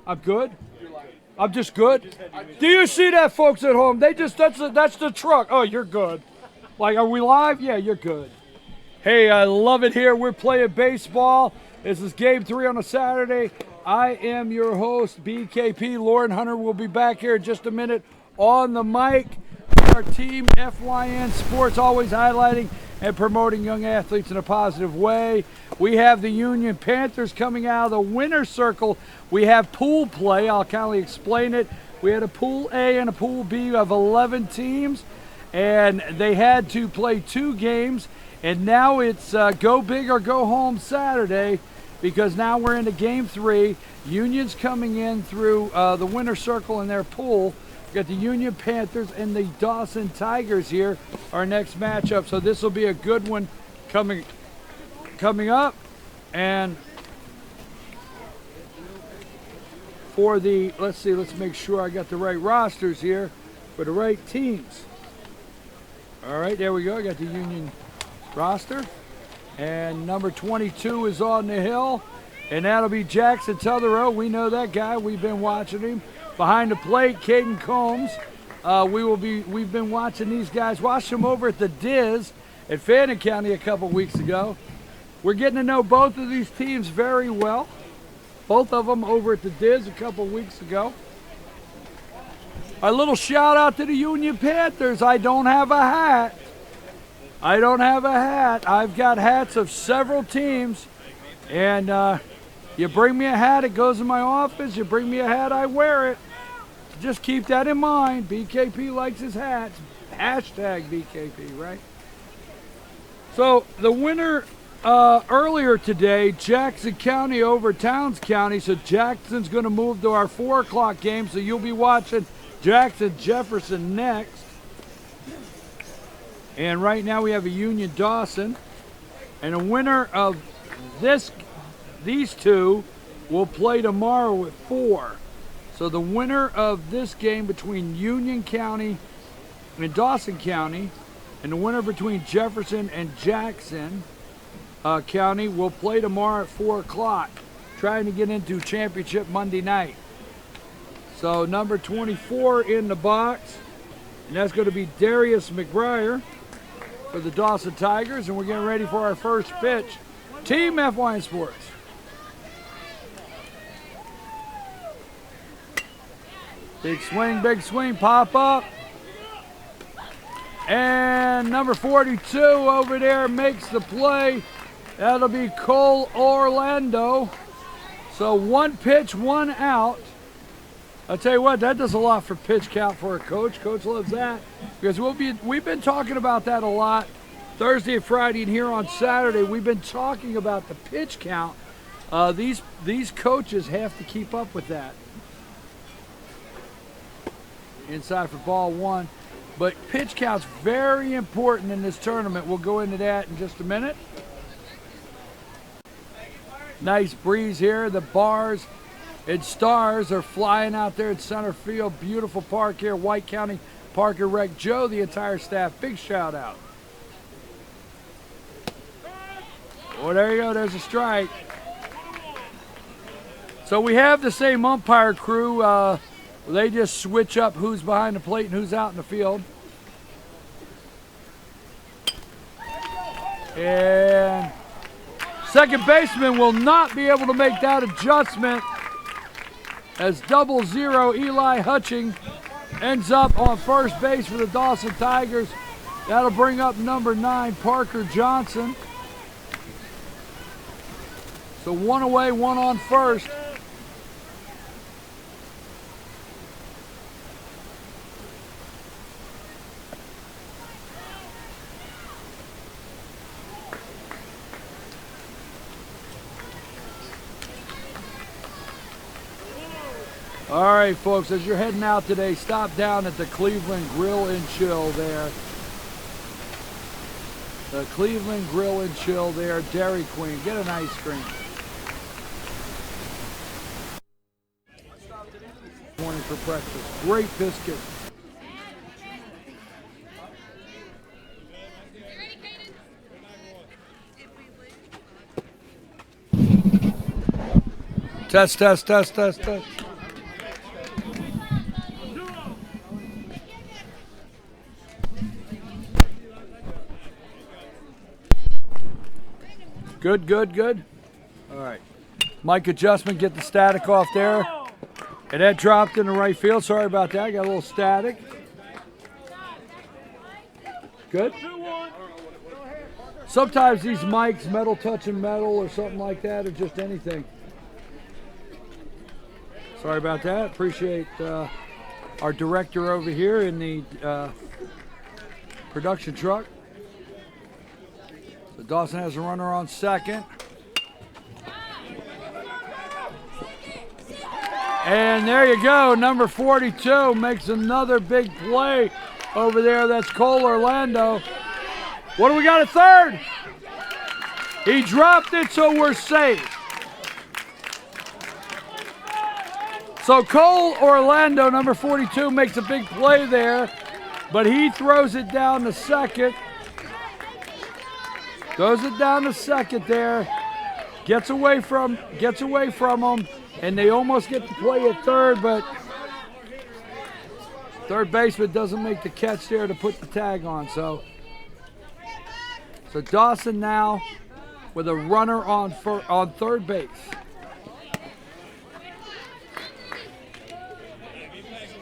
I'm good. I'm just good. Do you see that, folks at home? That's the truck. Oh, you're good. Like, are we live? Yeah, you're good. Hey, I love it here. We're playing baseball. This is game 3 on a Saturday. I am your host, BKP. Lauren Hunter will be back here in just a minute on the mic. Our team, FYN Sports, always highlighting and promoting young athletes in a positive way. We have the Union Panthers coming out of the winner's circle. We have pool play. I'll kindly explain it. We had a Pool A and a Pool B of 11 teams, and they had to play 2 games. And now it's go big or go home Saturday, because now we're into game 3. Union's coming in through the winner's circle in their pool. We've got the Union Panthers and the Dawson Tigers here, our next matchup. So this will be a good one coming up. And for the, let's make sure I got the right rosters here for the right teams. All right, there we go. I got the Union roster. And number 22 is on the hill, and that'll be Jackson Tutherow. We know that guy. We've been watching him. Behind the plate, Caden Combs. We've been watching these guys. Watched them over at the Diz at Fannin County a couple weeks ago. We're getting to know both of these teams very well. Both of them over at the Diz a couple weeks ago. A little shout out to the Union Panthers. I don't have a hat. I've got hats of several teams, and you bring me a hat, it goes in my office. You bring me a hat, I wear it. Just keep that in mind. BKP likes his hats. Hashtag BKP, right? So the winner earlier today, Jackson County over Towns County. So Jackson's going to move to our 4 o'clock game. So you'll be watching Jackson Jefferson next. And right now we have a Union Dawson. And a winner of these two will play tomorrow at 4. So the winner of this game between Union County and Dawson County, and the winner between Jefferson and Jackson County will play tomorrow at 4 o'clock, trying to get into championship Monday night. So number 24 in the box, and that's going to be Darius McBriar for the Dawson Tigers, and we're getting ready for our first pitch. Team FYN Sports. Big swing, pop up. And number 42 over there makes the play. That'll be Cole Orlando. So 1 pitch, 1 out. I'll tell you what, that does a lot for pitch count for a coach. Coach loves that, because we've been talking about that a lot Thursday and Friday, and here on Saturday we've been talking about the pitch count. These coaches have to keep up with that. Inside for ball 1. But pitch count's very important in this tournament. We'll go into that in just a minute. Nice breeze here. The bars and stars are flying out there in center field. Beautiful park here. White County Park and Rec. Joe, the entire staff, big shout out. Oh, there you go. There's a strike. So we have the same umpire crew. They just switch up who's behind the plate and who's out in the field. And second baseman will not be able to make that adjustment, as 00 Eli Hutching ends up on first base for the Dawson Tigers. That'll bring up number 9, Parker Johnson. So 1 away, 1 on first. All right, folks, as you're heading out today, stop down at the Cleveland Grill and Chill there. The Cleveland Grill and Chill there, Dairy Queen. Get an ice cream. Morning for breakfast. Great biscuit. Test. Good, good, good. All right. Mic adjustment, get the static off there. And that dropped in the right field. Sorry about that. Got a little static. Good. Sometimes these mics, metal touching metal or something like that, or just anything. Sorry about that. Appreciate our director over here in the production truck. So Dawson has a runner on second. And there you go. Number 42 makes another big play over there. That's Cole Orlando. What do we got at third? He dropped it, so we're safe. So Cole Orlando, number 42, makes a big play there, but he throws it down to second. Throws it down to second there. Gets away from him, and they almost get the play at third, but third baseman doesn't make the catch there to put the tag on. So Dawson now with a runner on third base.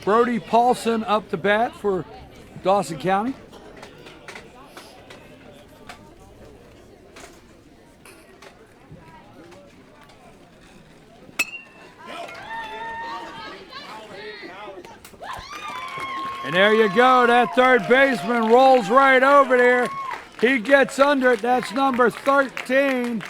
Brody Paulson up to bat for Dawson County. And there you go. That third baseman rolls right over there. He gets under it. That's number 13.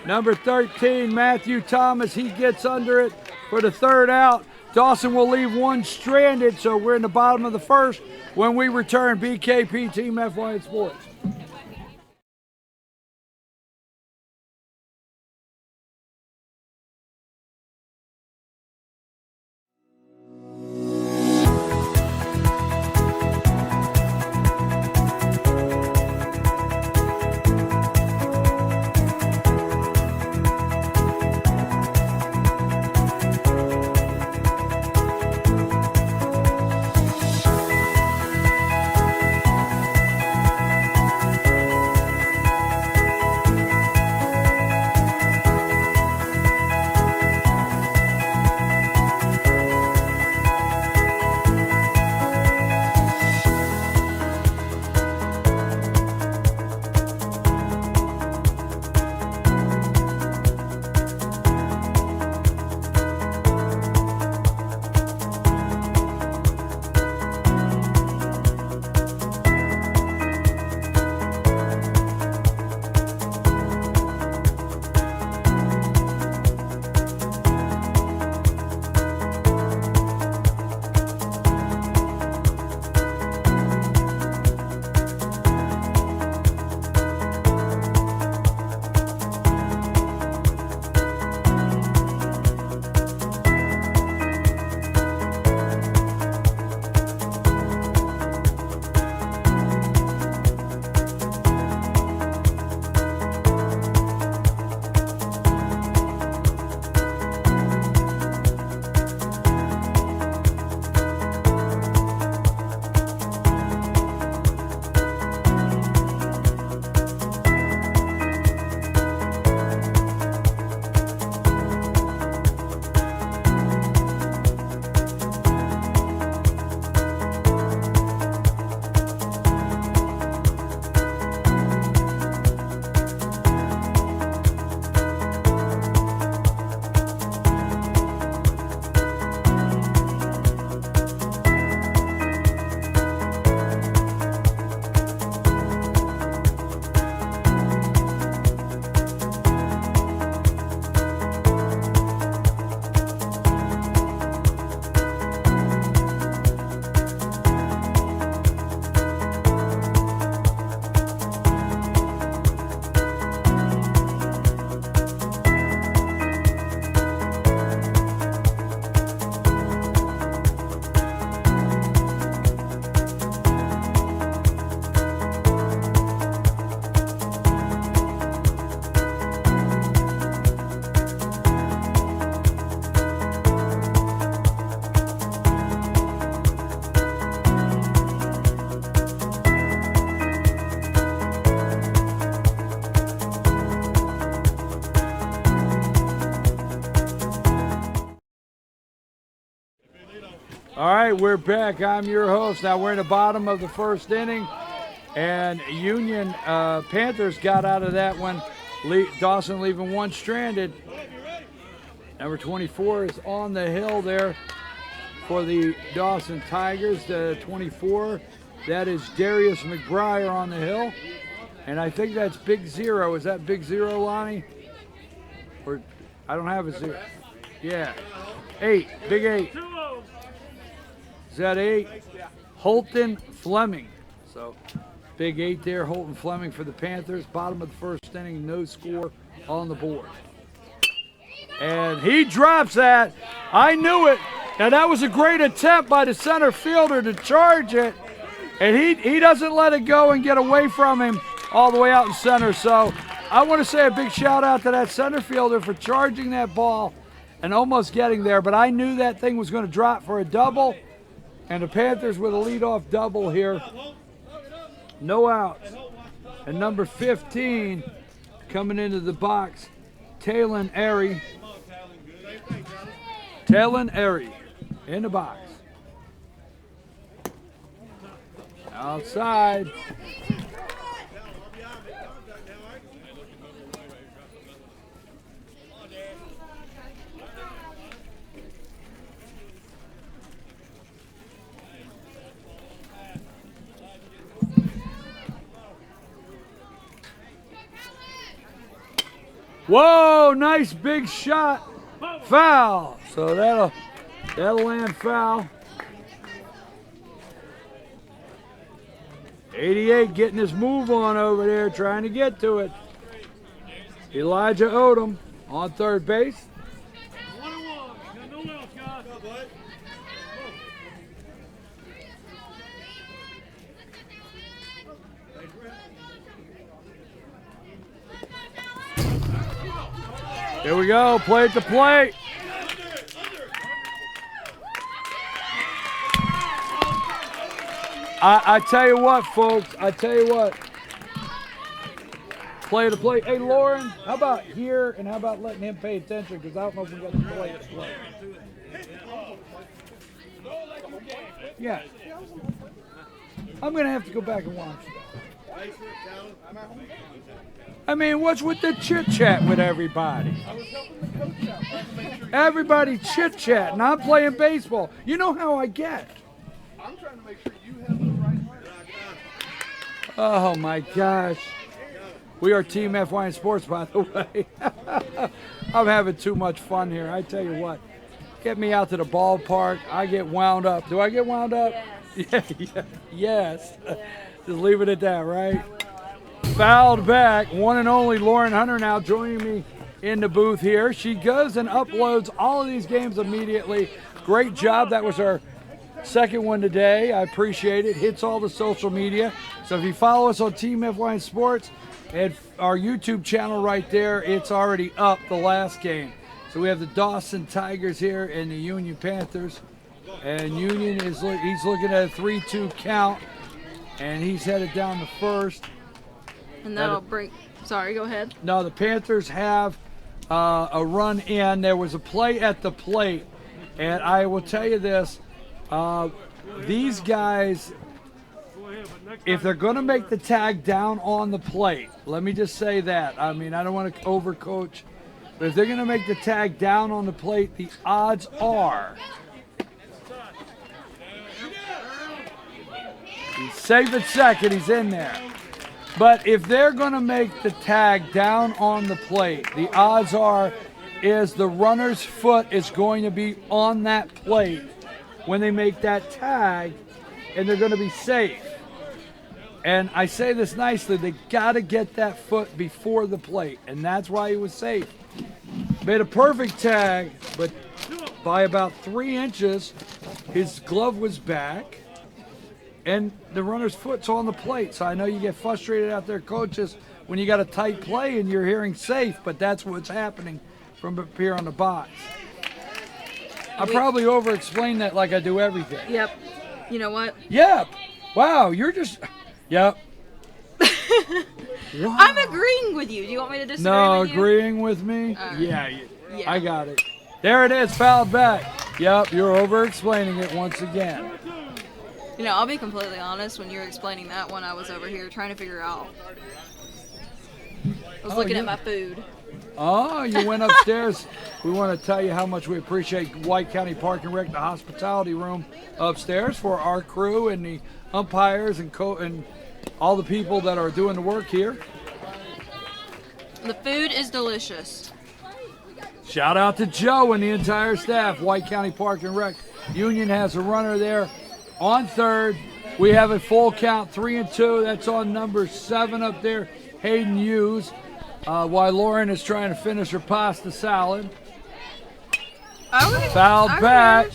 Number 13, Matthew Thomas. He gets under it for the third out. Dawson will leave one stranded, so we're in the bottom of the first when we return. BKP Team FYN Sports. All right, we're back. I'm your host. Now we're in the bottom of the first inning, and Union Panthers got out of that one. Dawson leaving one stranded. Number 24 is on the hill there for the Dawson Tigers. The 24, that is Darius McBriar on the hill. And I think that's Big Zero. Is that Big Zero, Lonnie? Or I don't have a zero. Yeah. 8, Big 8. Is that 8? Holton Fleming. So Big 8 there, Holton Fleming for the Panthers. Bottom of the first inning, no score on the board. And he drops that. I knew it. Now that was a great attempt by the center fielder to charge it. And he doesn't let it go and get away from him all the way out in center. So I want to say a big shout out to that center fielder for charging that ball and almost getting there. But I knew that thing was going to drop for a double. And the Panthers with a leadoff double here. No outs. And number 15 coming into the box, Talon Airy. Talon Airy in the box. Outside. Whoa, nice big shot. Foul. So that'll land foul. 88 getting his move on over there, trying to get to it. Elijah Odom on third base. 1-1. No else, guys. Here we go, play at the plate. I tell you what, folks, I tell you what. Play at the plate. Hey, Lauren, how about here and how about letting him pay attention? Because I don't know if we got to play at the plate. Yeah. I'm going to have to go back and watch that. I mean, what's with the chit-chat with everybody? Everybody chit-chatting. I'm playing baseball. You know how I get. I'm trying to make sure you have the right heart. Oh, my gosh. We are Team FY Sports, by the way. I'm having too much fun here. I tell you what. Get me out to the ballpark. I get wound up. Do I get wound up? Yes. Yeah, yes. Just leave it at that, right? Fouled back. One and only Lauren Hunter now joining me in the booth here. She goes and uploads all of these games immediately. Great job. That was our second one today. I appreciate it. Hits all the social media. So if you follow us on Team FY Sports and our YouTube channel right there, it's already up, the last game. So we have the Dawson Tigers here and the Union Panthers. And Union he's looking at a 3-2 count, and he's headed down to first. And that'll bring. Sorry, go ahead. No, the Panthers have a run in. There was a play at the plate, and I will tell you this: these guys, if they're going to make the tag down on the plate, let me just say that. I mean, I don't want to overcoach, but if they're going to make the tag down on the plate, the odds are he's safe at second. He's in there. But if they're going to make the tag down on the plate, the odds are is the runner's foot is going to be on that plate when they make that tag, and they're going to be safe. And I say this nicely, they got to get that foot before the plate, and that's why he was safe. Made a perfect tag, but by about 3 inches, his glove was back. And the runner's foot's on the plate, so I know you get frustrated out there, coaches, when you got a tight play and you're hearing safe, but that's what's happening from up here on the box. I probably over-explained that like I do everything. Yep. You know what? Yep. Wow, you're just... Yep. Wow. I'm agreeing with you. Do you want me to disagree No, with you? agreeing with me? Right. Yeah, Yeah. I got it. There it is, fouled back. Yep, you're over-explaining it once again. You know, I'll be completely honest. When you were explaining that one, I was over here trying to figure out. I was looking at my food. Oh, you went upstairs. We want to tell you how much we appreciate White County Park and Rec, the hospitality room upstairs for our crew and the umpires and all the people that are doing the work here. The food is delicious. Shout out to Joe and the entire staff. White County Park and Rec. Union has a runner there on third. We have a full count, 3-2. That's on number 7 up there, Hayden Hughes. While Lauren is trying to finish her pasta salad. Fouled back.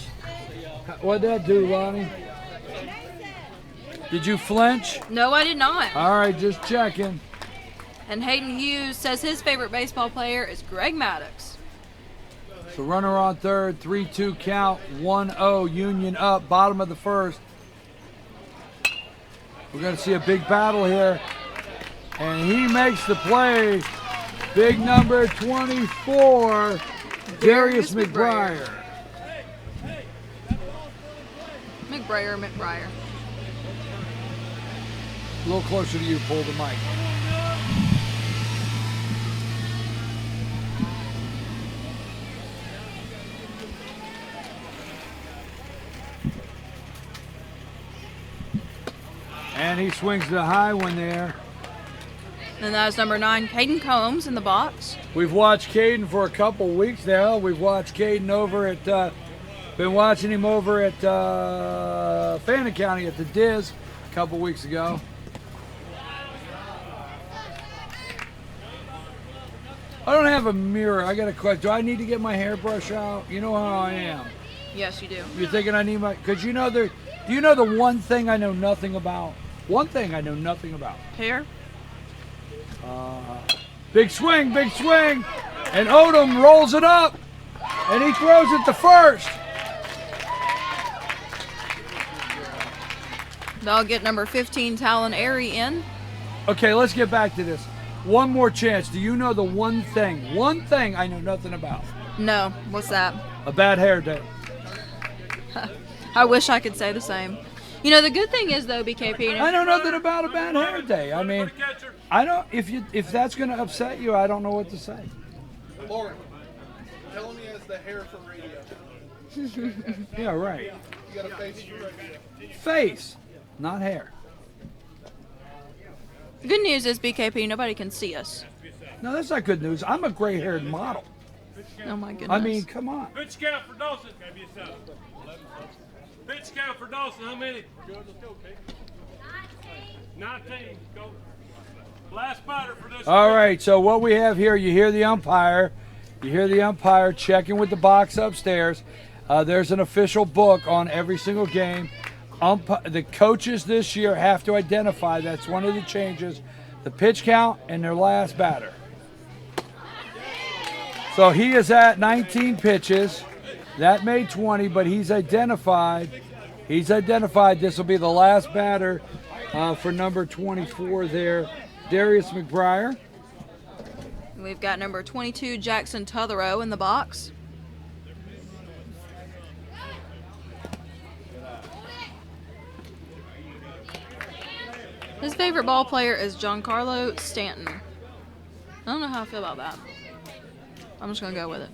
What'd that do, Lonnie? Did you flinch? No, I did not. All right, just checking. And Hayden Hughes says his favorite baseball player is Greg Maddox. So runner on third, 3-2 count, 1-0, Union up, bottom of the first. We're going to see a big battle here. And he makes the play. Big number 24, Darius McBriar. McBriar. A little closer to you, pull the mic. And he swings the high one there. And that was number 9, Caden Combs in the box. We've watched Caden for a couple weeks now. We've watched Caden over at, been watching him over at Fannin County at the Diz a couple weeks ago. I don't have a mirror. I got a question. Do I need to get my hairbrush out? You know how I am. Yes, you do. You're thinking I need my, because you know do you know the one thing I know nothing about? One thing I know nothing about. Hair? Big swing, and Odom rolls it up, and he throws it to first. They'll get number 15, Talon Airy in. Okay, let's get back to this. One more chance. Do you know the one thing I know nothing about? No, what's that? A bad hair day. I wish I could say the same. You know, the good thing is, though, BKP. I know nothing about a bad hair day. I mean, I don't. If that's going to upset you, I don't know what to say. Lauren, tell him he has the hair for radio. Yeah, right. You got a face for radio. Face, not hair. The good news is, BKP, nobody can see us. No, that's not good news. I'm a gray-haired model. Oh, my goodness. I mean, come on. Pitch count for Dawson. Pitch count for Dawson. How many? 19. Go. Last batter for this. All right, so what we have here, you hear the umpire. You hear the umpire checking with the box upstairs. There's an official book on every single game. The coaches this year have to identify, that's one of the changes, the pitch count and their last batter. So he is at 19 pitches. That made 20, but he's identified this will be the last batter for number 24 there, Darius McBriar. We've got number 22, Jackson Tutherow in the box. His favorite ball player is Giancarlo Stanton. I don't know how I feel about that. I'm just going to go with it.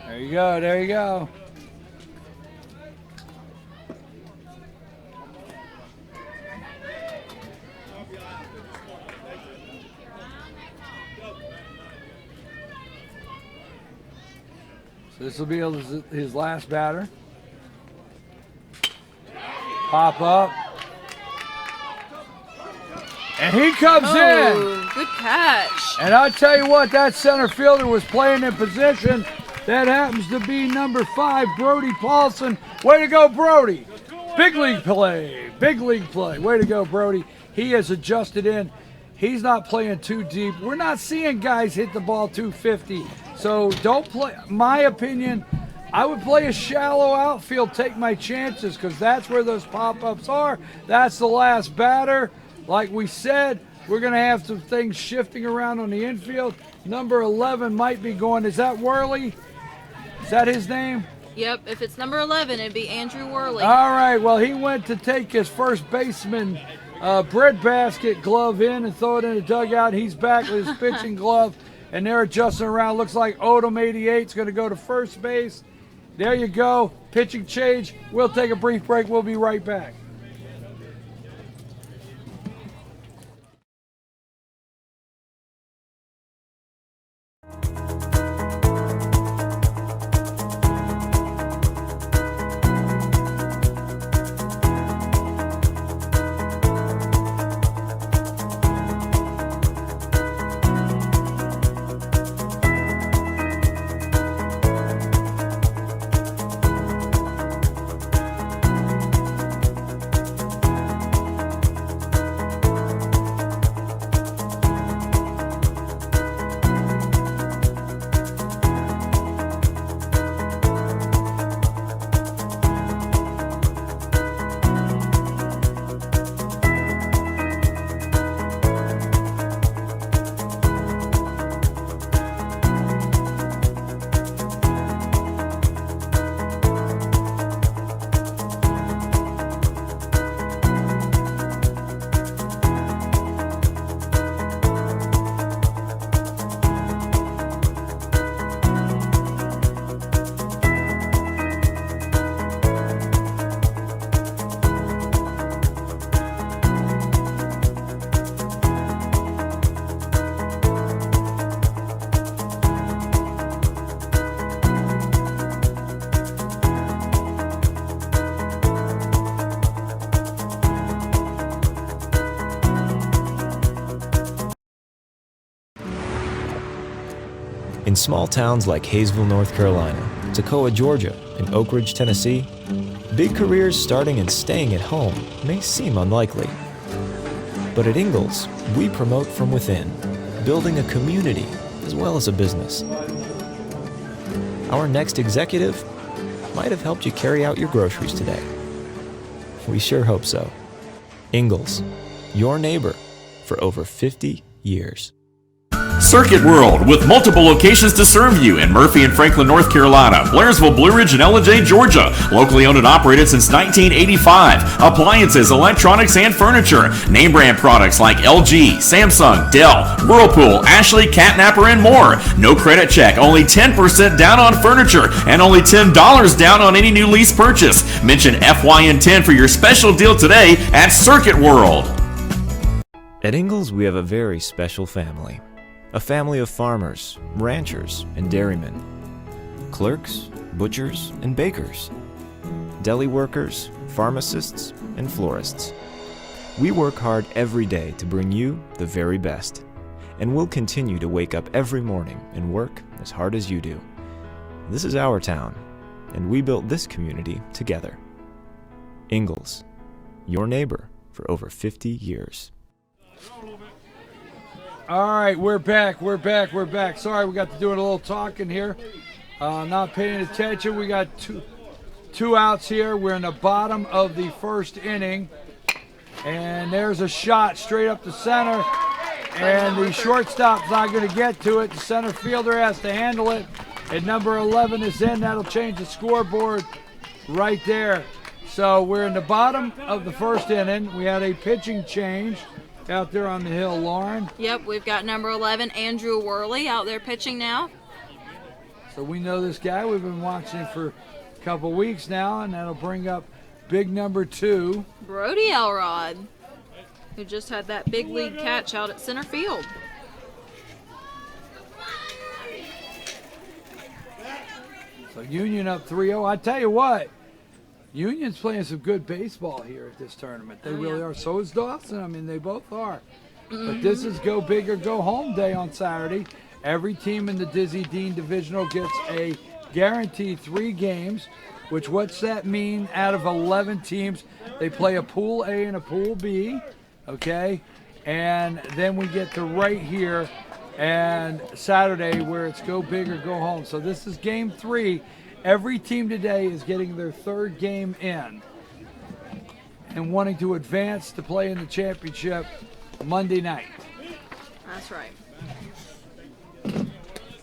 There you go, there you go. So this will be his last batter. Pop up. And he comes in. Good catch. And I'll tell you what, that center fielder was playing in position. That happens to be number 5, Brody Paulson. Way to go, Brody. Big league play. Big league play. Way to go, Brody. He has adjusted in. He's not playing too deep. We're not seeing guys hit the ball 250. So don't play. My opinion, I would play a shallow outfield, take my chances, because that's where those pop-ups are. That's the last batter. Like we said, we're going to have some things shifting around on the infield. Number 11 might be going. Is that Worley? Is that his name? Yep, if it's number 11, it'd be Andrew Worley. All right, well, he went to take his first baseman breadbasket glove in and throw it in the dugout. He's back with his pitching glove, and they're adjusting around. Looks like Odom 88 is going to go to first base. There you go. Pitching change. We'll take a brief break. We'll be right back. In small towns like Hayesville, North Carolina, Toccoa, Georgia, and Oak Ridge, Tennessee, big careers starting and staying at home may seem unlikely. But at Ingalls, we promote from within, building a community as well as a business. Our next executive might have helped you carry out your groceries today. We sure hope so. Ingalls, your neighbor for over 50 years. Circuit World, with multiple locations to serve you in Murphy and Franklin, North Carolina, Blairsville, Blue Ridge, and Ellen, Georgia. Locally owned and operated since 1985. Appliances, electronics, and furniture. Name brand products like LG, Samsung, Dell, Whirlpool, Ashley, Catnapper, and more. No credit check, only 10% down on furniture, and only $10 down on any new lease purchase. Mention FYN10 for your special deal today at Circuit World. At Ingalls, we have a very special family. A family of farmers, ranchers, and dairymen. Clerks, butchers, and bakers. Deli workers, pharmacists, and florists. We work hard every day to bring you the very best. And we'll continue to wake up every morning and work as hard as you do. This is our town, and we built this community together. Ingalls, your neighbor for over 50 years. All right, we're back. Sorry, we got to do a little talking here. Not paying attention. We got two outs here. We're in the bottom of the first inning. And there's a shot straight up the center. And the shortstop's not going to get to it. The center fielder has to handle it. And number 11 is in. That'll change the scoreboard right there. So we're in the bottom of the first inning. We had a pitching change out there on the hill, Lauren. Yep, we've got number 11, Andrew Worley, out there pitching now. So we know this guy. We've been watching him for a couple weeks now, and that'll bring up big number 2. Brody Elrod, who just had that big league catch out at center field. So Union up 3-0. I tell you what, Union's playing some good baseball here at this tournament. They really are. So is Dawson. I mean, they both are. But this is go big or go home day on Saturday. Every team in the Dizzy Dean Divisional gets a guaranteed 3 games, which what's that mean? Out of 11 teams, they play a Pool A and a Pool B, okay? And then we get to right here and Saturday where it's go big or go home. So this is game 3. Every team today is getting their third game in and wanting to advance to play in the championship Monday night. That's right.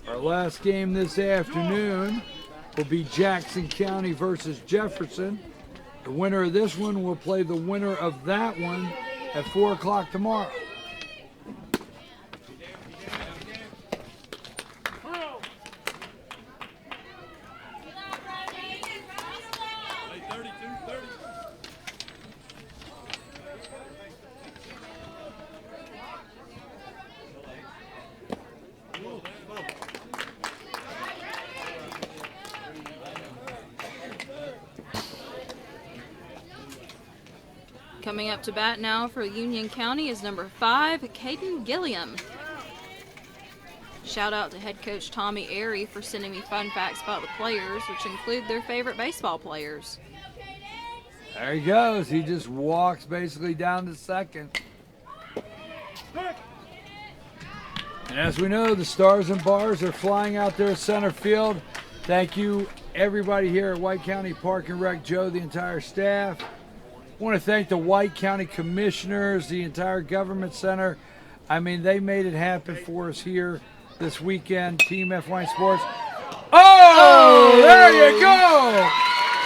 Our last game this afternoon will be Jackson County versus Jefferson. The winner of this one will play the winner of that one at 4 o'clock tomorrow. Coming up to bat now for Union County is number 5, Caden Gilliam. Shout out to head coach Tommy Airy for sending me fun facts about the players, which include their favorite baseball players. There he goes. He just walks basically down to second. And as we know, the Stars and Bars are flying out there at center field. Thank you, everybody here at White County Park and Rec, Joe, the entire staff. I want to thank the White County Commissioners, the entire government center. I mean, they made it happen for us here this weekend. Team FY Sports. Oh, there you go.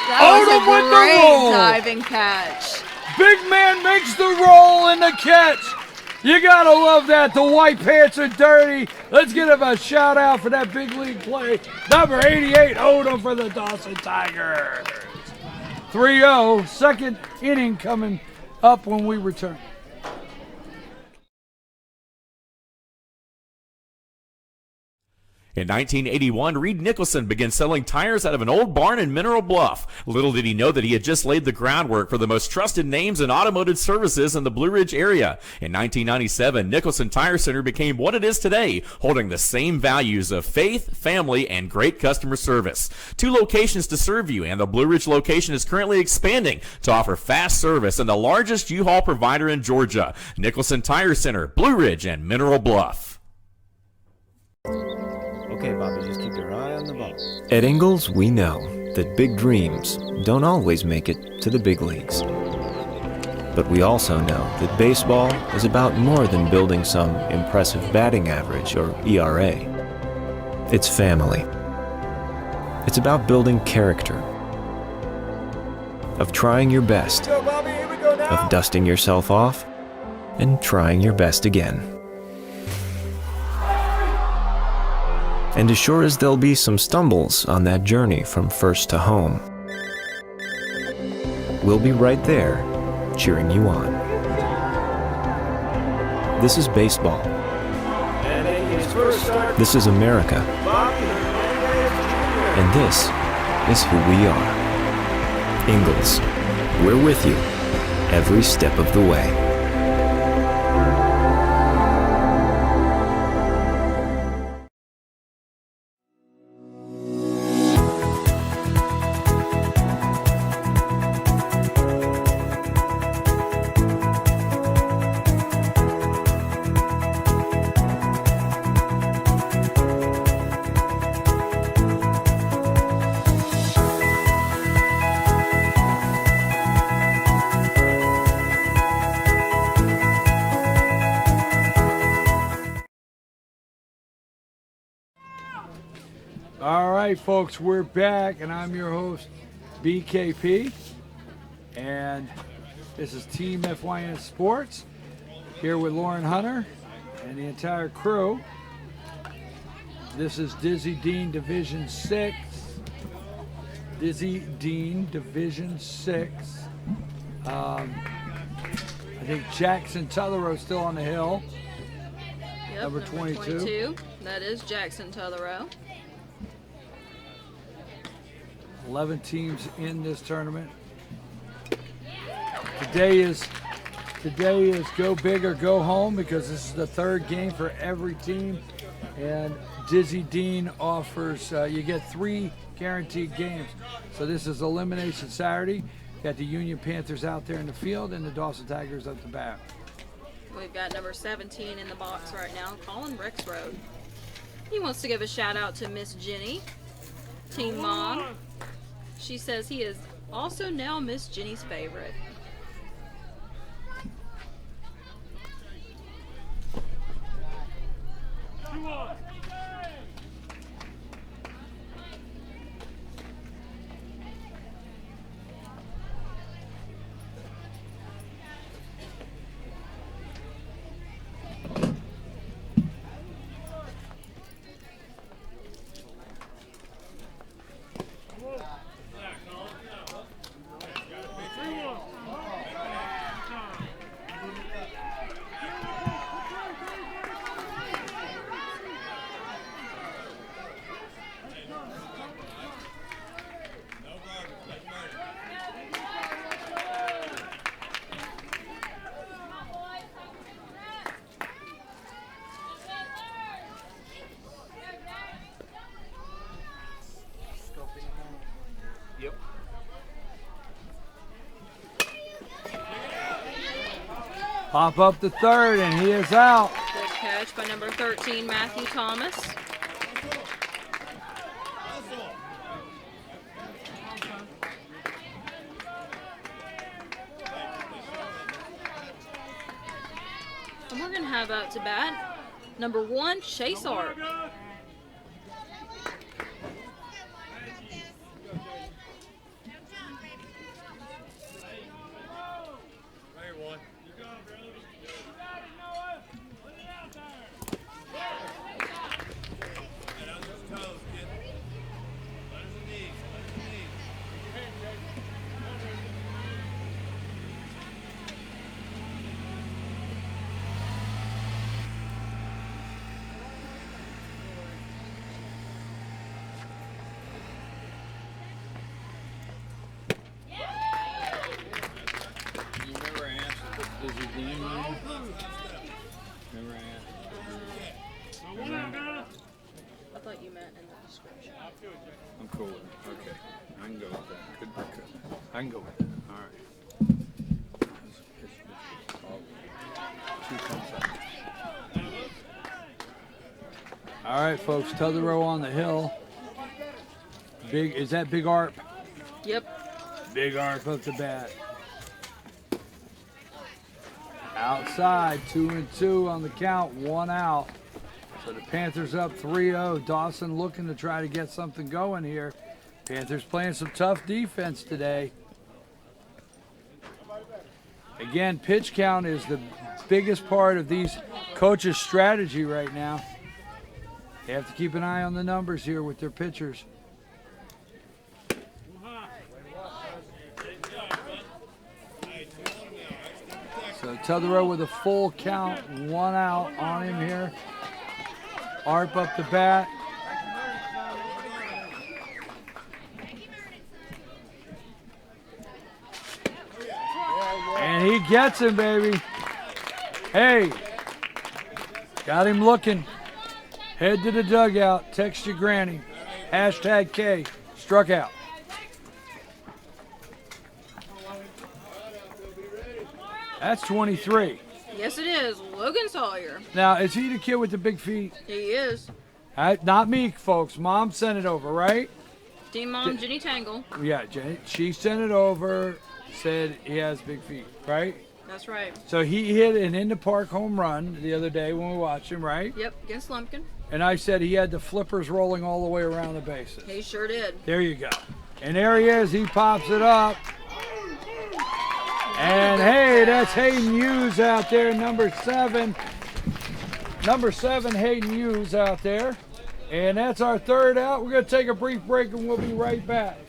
That was Odom a with the great roll. diving catch. Big man makes the roll and the catch. You got to love that. The White Pants are dirty. Let's give him a shout out for that big league play. Number 88, Odom for the Dawson Tigers. 3-0, second inning coming up when we return. In 1981, Reed Nicholson began selling tires out of an old barn in Mineral Bluff. Little did he know that he had just laid the groundwork for the most trusted names in automotive services in the Blue Ridge area. In 1997, Nicholson Tire Center became what it is today, holding the same values of faith, family, and great customer service. 2 locations to serve you, and the Blue Ridge location is currently expanding to offer fast service and the largest U-Haul provider in Georgia. Nicholson Tire Center, Blue Ridge, and Mineral Bluff. Okay, Bobby, just keep your eye on the ball. At Ingalls, we know that big dreams don't always make it to the big leagues. But we also know that baseball is about more than building some impressive batting average or ERA. It's family. It's about building character, of trying your best, of dusting yourself off, and trying your best again. And as sure as there'll be some stumbles on that journey from first to home, we'll be right there, cheering you on. This is baseball. This is America. And this is who we are. Ingalls, we're with you every step of the way. All right, folks, we're back, and I'm your host, BKP, and this is Team FYN Sports, here with Lauren Hunter and the entire crew. This is Dizzy Dean Division 6. Dizzy Dean Division 6. I think Jackson Tutherow still on the hill. Yep, Number 22. That is Jackson Tutherow. 11 teams in this tournament. Today is go big or go home, because this is the third game for every team, and Dizzy Dean offers you get 3 guaranteed games. So this is Elimination Saturday. Got the Union Panthers out there in the field and the Dawson Tigers at the bat. We've got number 17 in the box right now, Colin Rexroad. He wants to give a shout out to Miss Jenny. Team Mom. She says he is also now Miss Jenny's favorite. Pop up the third, and he is out. Good catch by number 13, Matthew Thomas. And we're going to have up to bat number 1, Chase Art. I thought you meant in the description. I'm cool with it. Okay. I can go with that. Good. I can go with it. All right. Two thumbs up. All right, folks, t'other row on the hill. Big, is that Big Arp? Yep. Big Arp up the bat. Outside, 2-2 on the count, 1 out. So the Panthers up 3-0. Dawson looking to try to get something going here. Panthers playing some tough defense today. Again, pitch count is the biggest part of these coaches' strategy right now. They have to keep an eye on the numbers here with their pitchers. So t'other with a full count, 1 out on him here. Arp up the bat. And he gets him, baby. Hey, got him looking. Head to the dugout. Text your granny. Hashtag K. Struck out. That's 23. Yes, it is. Logan Sawyer. Now, is he the kid with the big feet? He is. Not me, folks. Mom sent it over, right? Team Mom, Jenny Tangle. Yeah, Jenny. She sent it over, said he has big feet, right? That's right. So he hit an in-the-park home run the other day when we watched him, right? Yep, against Lumpkin. And I said he had the flippers rolling all the way around the bases. He sure did. There you go. And there he is. He pops it up. And hey, that's Hayden Hughes out there, number 7. Number 7, Hayden Hughes out there. And that's our third out. We're going to take a brief break and we'll be right back.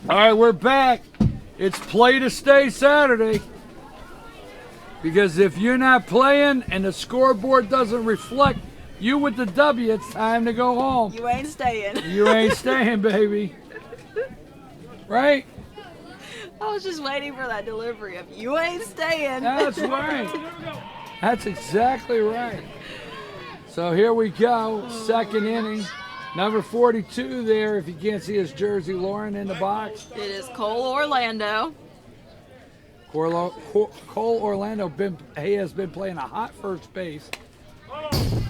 All right, we're back. It's play to stay Saturday. Because if you're not playing and the scoreboard doesn't reflect you with the W, it's time to go home. You ain't staying. You ain't staying, baby. Right? I was just waiting for that delivery of you ain't staying. That's right. That's exactly right. So here we go, second inning. Number 42 there, if you can't see his jersey, Lauren in the box. It is Cole Orlando. Cole Orlando has been playing a hot first base.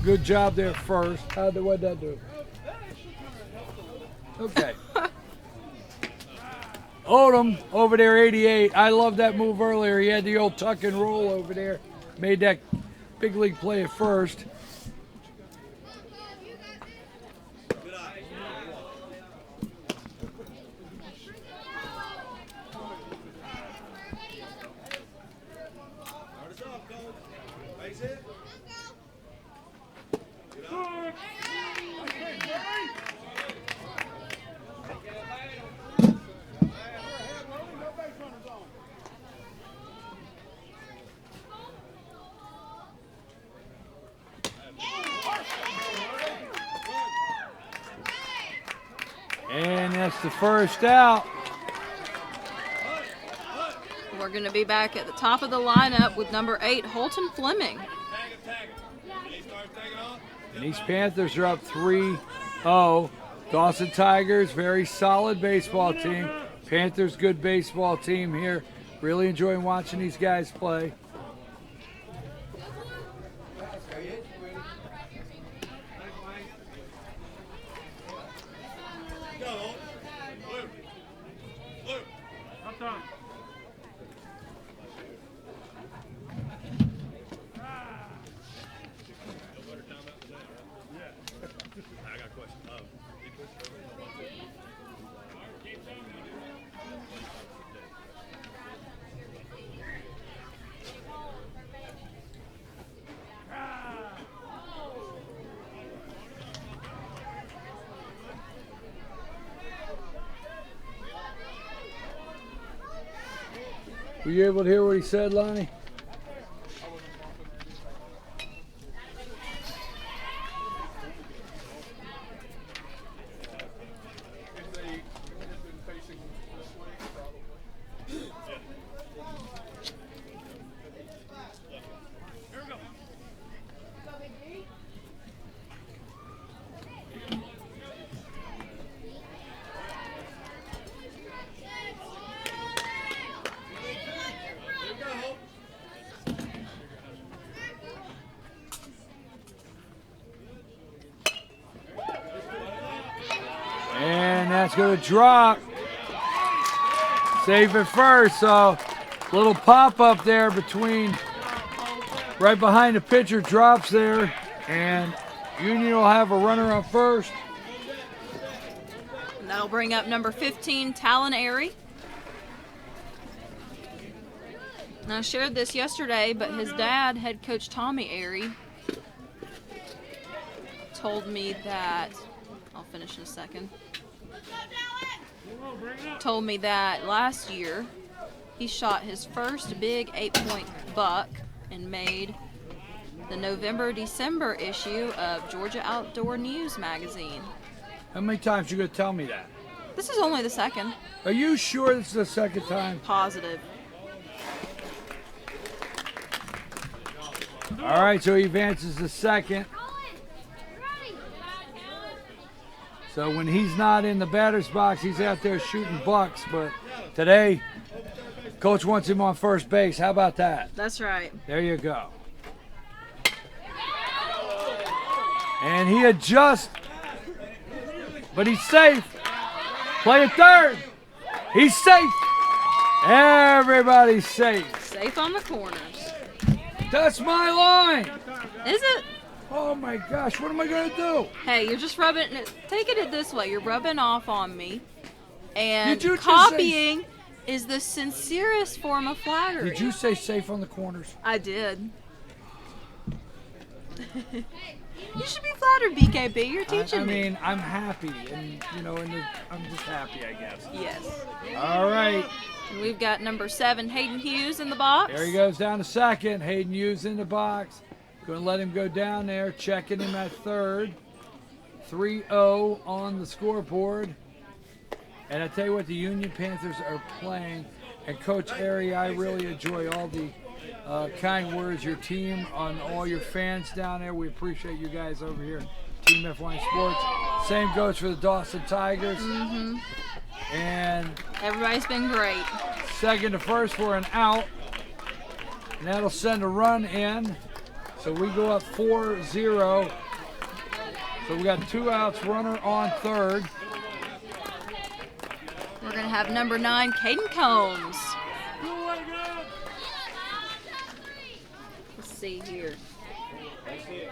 Good job there first. What'd that do? Okay. Odom over there, 88. I love that move earlier. He had the old tuck and roll over there. Made that big league play at first. And that's the first out. We're going to be back at the top of the lineup with number 8, Holton Fleming. And these Panthers are up 3-0. Dawson Tigers, very solid baseball team. Panthers, good baseball team here. Really enjoying watching these guys play. Were you able to hear what he said, Lonnie? And that's going to drop. Save it first. So little pop up there between, right behind the pitcher, drops there. And Union will have a runner on first. And that'll bring up number 15, Talon Airy. And I shared this yesterday, but his dad, head coach Tommy Airy, told me that, I'll finish in a second, told me that last year he shot his first big 8-point buck and made the November-December issue of Georgia Outdoor News magazine. How many times you going to tell me that? This is only the second. Are you sure this is the second time? Positive. All right, so he advances the second. So when he's not in the batter's box, he's out there shooting bucks. But today, coach wants him on first base. How about that? That's right. There you go. And he adjusts, but he's safe. Play it third. He's safe. Everybody's safe. Safe on the corners. That's my line. Is it? Oh my gosh, what am I going to do? Hey, you're just taking it this way. You're rubbing off on me. And Did you just copying is the sincerest form of flattery. Did you say safe on the corners? I did. You should be flattered, BKB. You're teaching I me. mean, I'm happy, and I'm just happy, I guess. Yes. All right. And we've got number 7, Hayden Hughes, in the box. There he goes down to second. Hayden Hughes in the box. Going to let him go down there. Checking him at third. 3-0 on the scoreboard. And I tell you what, the Union Panthers are playing. And Coach Airy, I really enjoy all the kind words, your team, on all your fans down there. We appreciate you guys over here, Team F1 Sports. Same goes for the Dawson Tigers. Mm-hmm. And everybody's been great. Second to first for an out. And that'll send a run in. So we go up 4-0. So we got 2 outs, runner on third. We're going to have number 9, Caden Combs. Let's see here.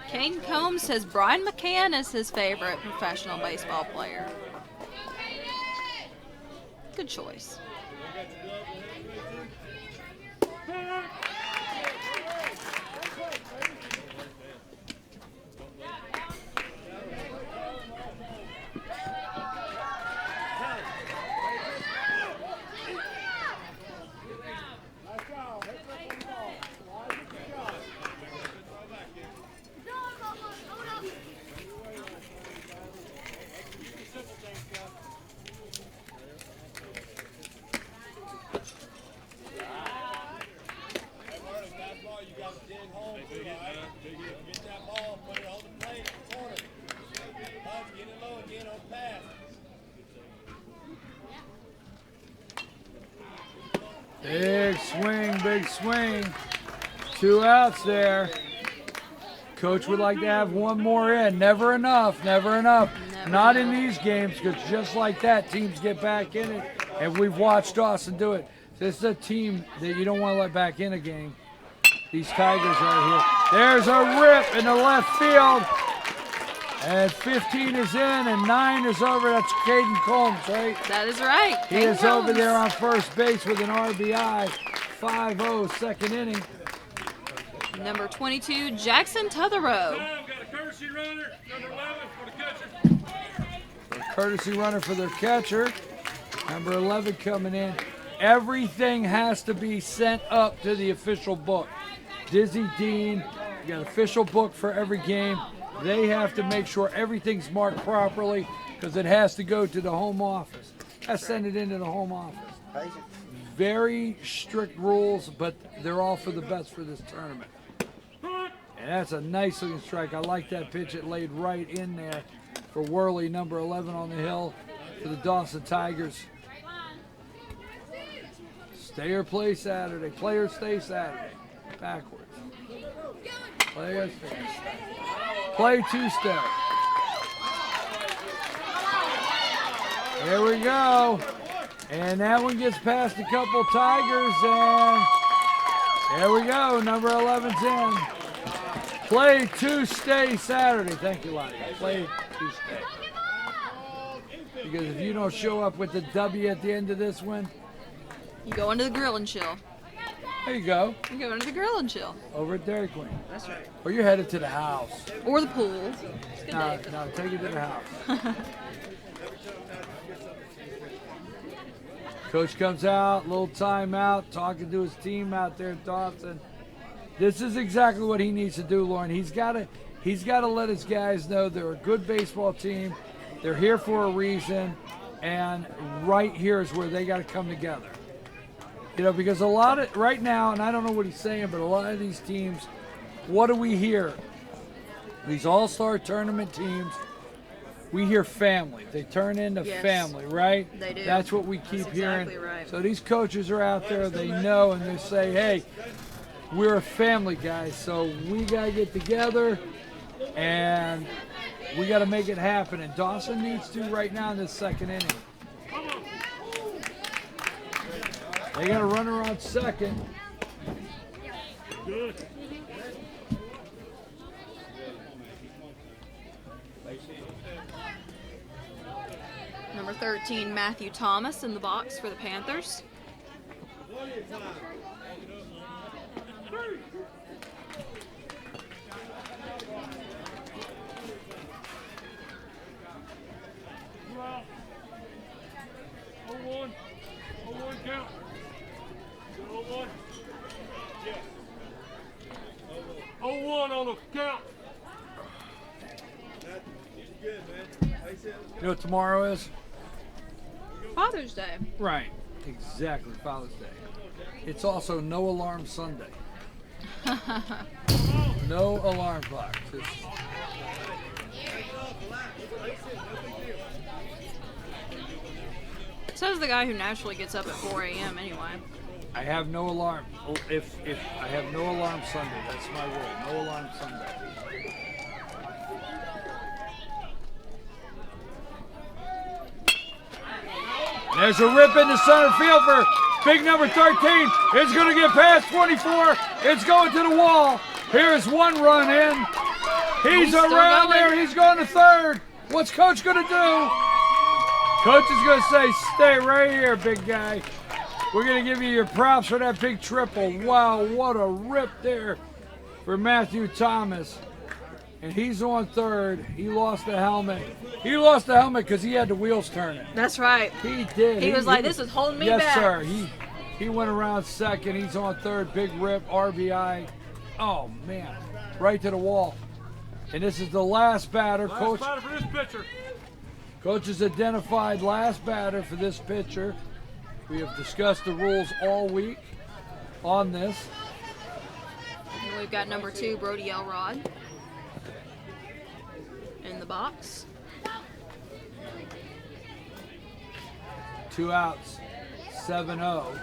Caden Combs says Brian McCann is his favorite professional baseball player. Good choice. Big swing. 2 outs there. Coach would like to have one more in. Never enough. Not in these games, because just like that, teams get back in it. And we've watched Dawson do it. This is a team that you don't want to let back in a game. These Tigers right here. There's a rip in the left field. And 15 is in and 9 is over. That's Caden Combs, right? That is right. He is over there on first base with an RBI. 5-0, second inning. Number 22, Jackson Tutherow. Got a courtesy runner, number 11 for the catcher. Courtesy runner for their catcher. Number 11 coming in. Everything has to be sent up to the official book. Dizzy Dean, you got official book for every game. They have to make sure everything's marked properly because it has to go to the home office. I send it into the home office. Very strict rules, but they're all for the best for this tournament. And that's a nice looking strike. I like that pitch. It laid right in there for Worley, number 11 on the hill for the Dawson Tigers. Stay or play Saturday. Play or stay Saturday. Backwards. Play or stay. Play two-step. There we go. And that one gets past a couple Tigers, and there we go. Number 11's in. Play to stay Saturday. Thank you, Lottie. Play to stay. Because if you don't show up with the W at the end of this one, You go into the grill and chill. there you go. You go into the grill and chill. Over at Dairy Queen. That's right. Or you're headed to the house. Or the pool. It's a good No, day. no, take it to the house. Coach comes out, little timeout, talking to his team out there at Dawson. This is exactly what he needs to do, Lauren. He's got to let his guys know they're a good baseball team. They're here for a reason, and right here is where they got to come together. You know, because a lot of right now, and I don't know what he's saying, but a lot of these teams, what do we hear? These all-star tournament teams, we hear family. They turn into Yes. family, right? They do. That's what we keep That's hearing. exactly right. So these coaches are out there, they know, and they say, hey, we're a family, guys, so we got to get together, and we got to make it happen. And Dawson needs to right now in this second inning. They got a runner on second. Good. Number 13, Matthew Thomas in the box for the Panthers. count. 0-1. Yeah. 0-1 on the count. You know what tomorrow is? Father's Day. Right. Exactly. Father's Day. It's also No Alarm Sunday. No alarm clock. Says the guy who naturally gets up at 4 a.m. anyway. I have no alarm. If I have no alarm Sunday, that's my rule. No alarm Sunday. There's a rip into center field for big number 13. It's going to get past 24. It's going to the wall. Here's one run in. He's around there. He's going to third. What's Coach going to do? Coach is going to say, stay right here, big guy. We're going to give you your props for that big triple. Wow, what a rip there for Matthew Thomas. And he's on third. He lost the helmet. He lost the helmet because he had the wheels turning. That's right. He did. He was like, this is holding me back. Yes, sir. He went around second. He's on third. Big rip, RBI. Oh, man. Right to the wall. And this is the last batter. Last batter for this pitcher. Coach has identified last batter for this pitcher. We have discussed the rules all week on this. And we've got number 2, Brody Elrod, in the box. 2 outs, 7-0.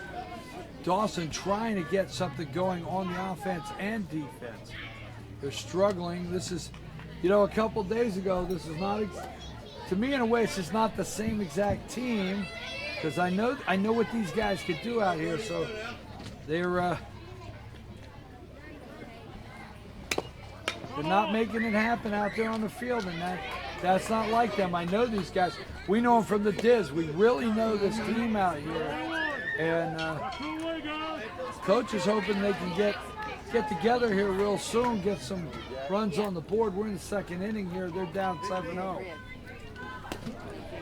Dawson trying to get something going on the offense and defense. They're struggling. This is, a couple days ago, this is not, to me in a way, it's just not the same exact team, because I know what these guys could do out here. So they're not making it happen out there on the field, and that's not like them. I know these guys. We know them from the Diz. We really know this team out here, and Coach is hoping they can get together here real soon, get some runs on the board. We're in the second inning here. They're down 7-0.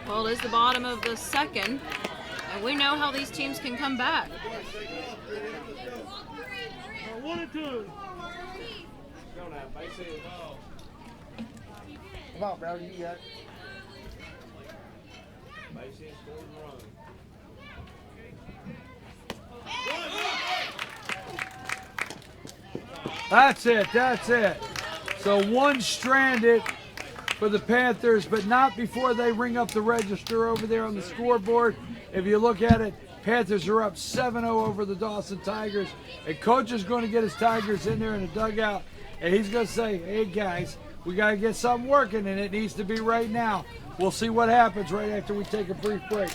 Well, it is the bottom of the second, and we know how these teams can come back. 1-2. Come on, bro. You got it. That's it. So one stranded for the Panthers, but not before they ring up the register over there on the scoreboard. If you look at it, Panthers are up 7-0 over the Dawson Tigers, and Coach is going to get his Tigers in there in the dugout, and he's going to say, hey guys, we got to get something working, and it needs to be right now. We'll see what happens right after we take a brief break.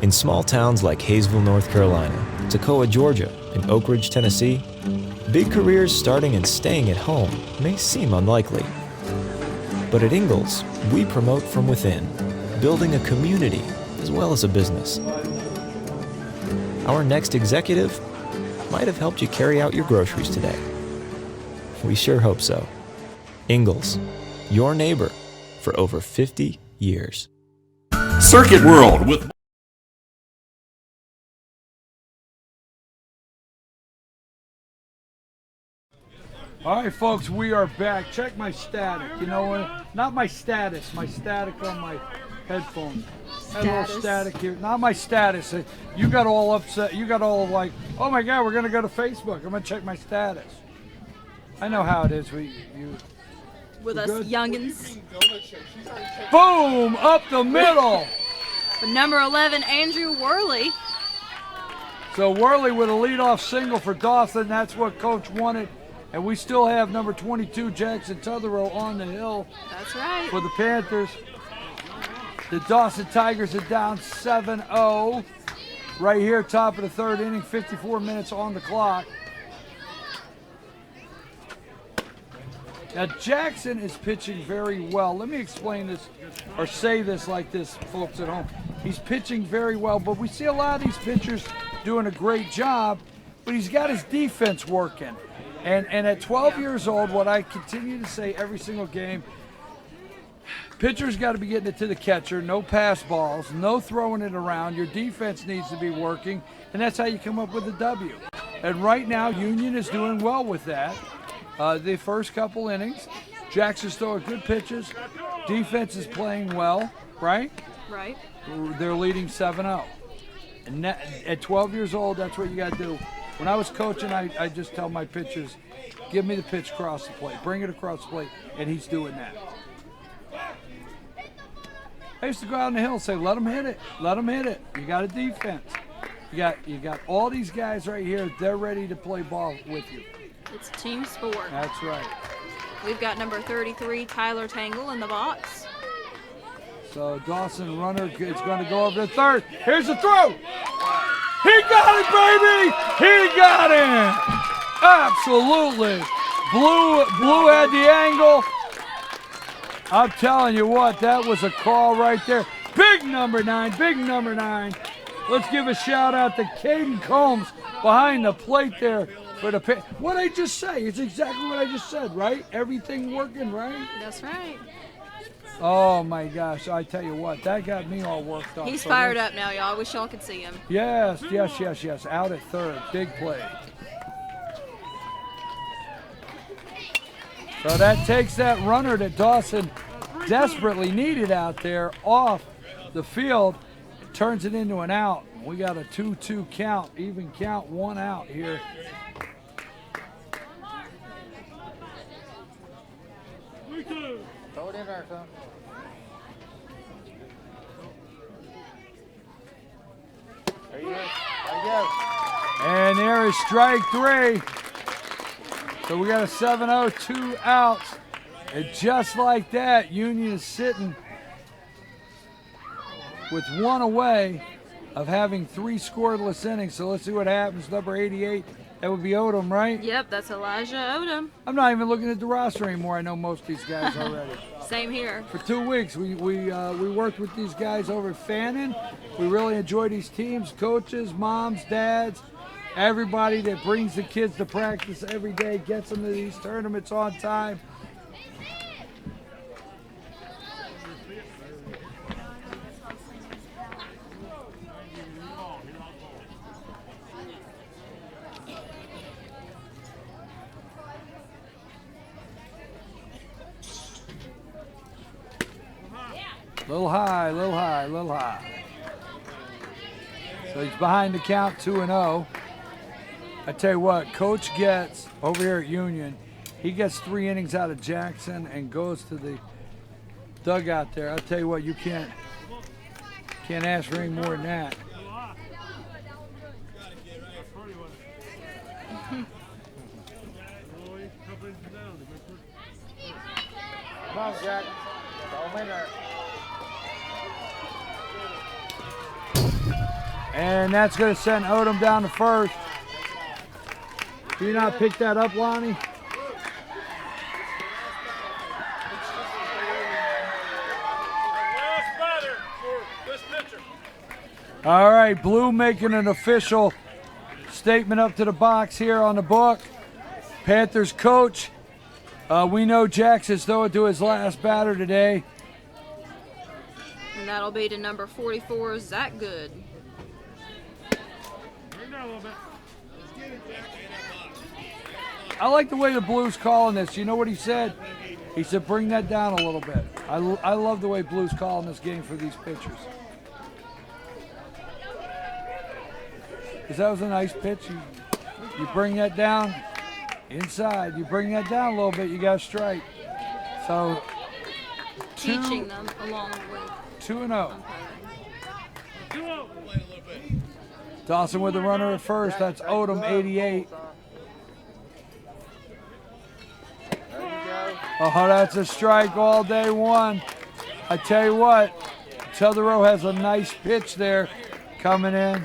In small towns like Hayesville, North Carolina, Toccoa, Georgia, and Oak Ridge, Tennessee, big careers starting and staying at home may seem unlikely. But at Ingalls, we promote from within, building a community as well as a business. Our next executive might have helped you carry out your groceries today. We sure hope so. Ingalls, your neighbor for over 50 years. Circuit World with All right, folks, we are back. Check my static. You know what? Not my status. My static on my headphones. Had a little static here. Not my status. You got all upset. You got all like, oh my God, we're gonna go to Facebook. I'm gonna check my status. I know how it is. With us good? youngins. Boom! Up the middle. For number 11, Andrew Worley. So Worley with a leadoff single for Dawson. That's what Coach wanted. And we still have number 22, Jackson Tutherow, on the hill. That's right. For the Panthers. The Dawson Tigers are down 7-0. Right here, top of the third inning, 54 minutes on the clock. Now, Jackson is pitching very well. Let me explain this, or say this like this, folks at home. He's pitching very well, but we see a lot of these pitchers doing a great job, but he's got his defense working. And at 12 years old, what I continue to say every single game, pitcher's got to be getting it to the catcher, no pass balls, no throwing it around. Your defense needs to be working, and that's how you come up with a W. And right now, Union is doing well with that. The first couple innings, Jackson's throwing good pitches. Defense is playing well, right? Right. They're leading 7-0. And at 12 years old, that's what you got to do. When I was coaching, I just tell my pitchers, give me the pitch across the plate, bring it across the plate, and he's doing that. I used to go out on the hill and say, let them hit it, let them hit it. You got a defense. You got all these guys right here, they're ready to play ball with you. It's team sport. That's right. We've got number 33, Tyler Tangle, in the box. So Dawson runner is going to go over to third. Here's the throw. He got it, baby! He got it! Absolutely. Blue had the angle. I'm telling you what, that was a call right there. Big number 9, big number 9. Let's give a shout out to Caden Combs behind the plate there for the pitch. What I just say, it's exactly what I just said, right? Everything working, right? That's right. Oh my gosh, I tell you what, that got me all worked up. He's fired up now, y'all. I wish y'all could see him. Yes. Out at third, big play. So that takes that runner that Dawson desperately needed out there off the field, turns it into an out. We got a 2-2 count, even count, 1 out here. Throw it in there, son. There you go. And there is strike 3. So we got a 7-0, 2 outs. And just like that, Union is sitting with 1 away of having 3 scoreless innings. So let's see what happens. Number 88, that would be Odom, right? Yep, that's Elijah Odom. I'm not even looking at the roster anymore. I know most of these guys already. Same here. For 2 weeks, we worked with these guys over at Fannin. We really enjoy these teams, coaches, moms, dads, everybody that brings the kids to practice every day, gets them to these tournaments on time. Little high, little high, little high. So he's behind the count, 2-0. I tell you what, Coach gets over here at Union, he gets 3 innings out of Jackson and goes to the dugout there. I tell you what, you can't ask for any more than that. Come on, Jack. Throw him in there. And that's going to send Odom down to first. Do you not pick that up, Lonnie? Last batter for this pitcher. All right, Blue making an official statement up to the box here on the book. Panthers coach. We know Jackson's throwing to his last batter today. And that'll be to number 44, Zach Good. Bring it down a little bit. I like the way the Blues calling this. You know what he said? He said, bring that down a little bit. I love the way Blues calling this game for these pitchers. Because that was a nice pitch. You bring that down inside. You bring that down a little bit, you got a strike. So, Teaching them along with 2-0. umpiring. Dawson with the runner at first. That's Odom, 88. Oh, that's a strike all day one. I tell you what, Tetherow has a nice pitch there coming in.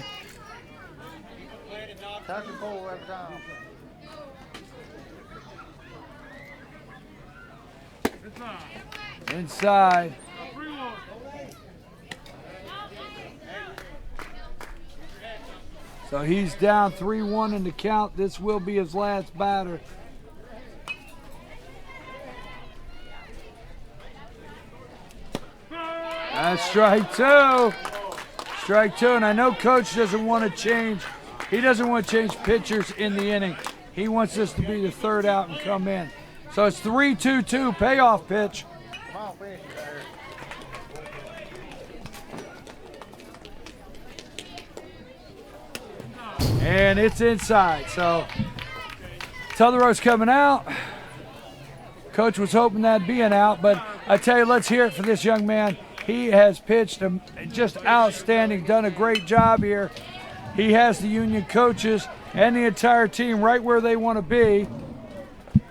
Inside. 3-1. So he's down 3-1 in the count. This will be his last batter. That's strike two. Strike two, and I know Coach doesn't want to change. He doesn't want to change pitchers in the inning. He wants this to be the third out and come in. So it's 3-2-2, payoff pitch. And it's inside. So Tetherow's coming out. Coach was hoping that'd be an out, but I tell you, let's hear it for this young man. He has pitched just outstanding, done a great job here. He has the Union coaches and the entire team right where they want to be.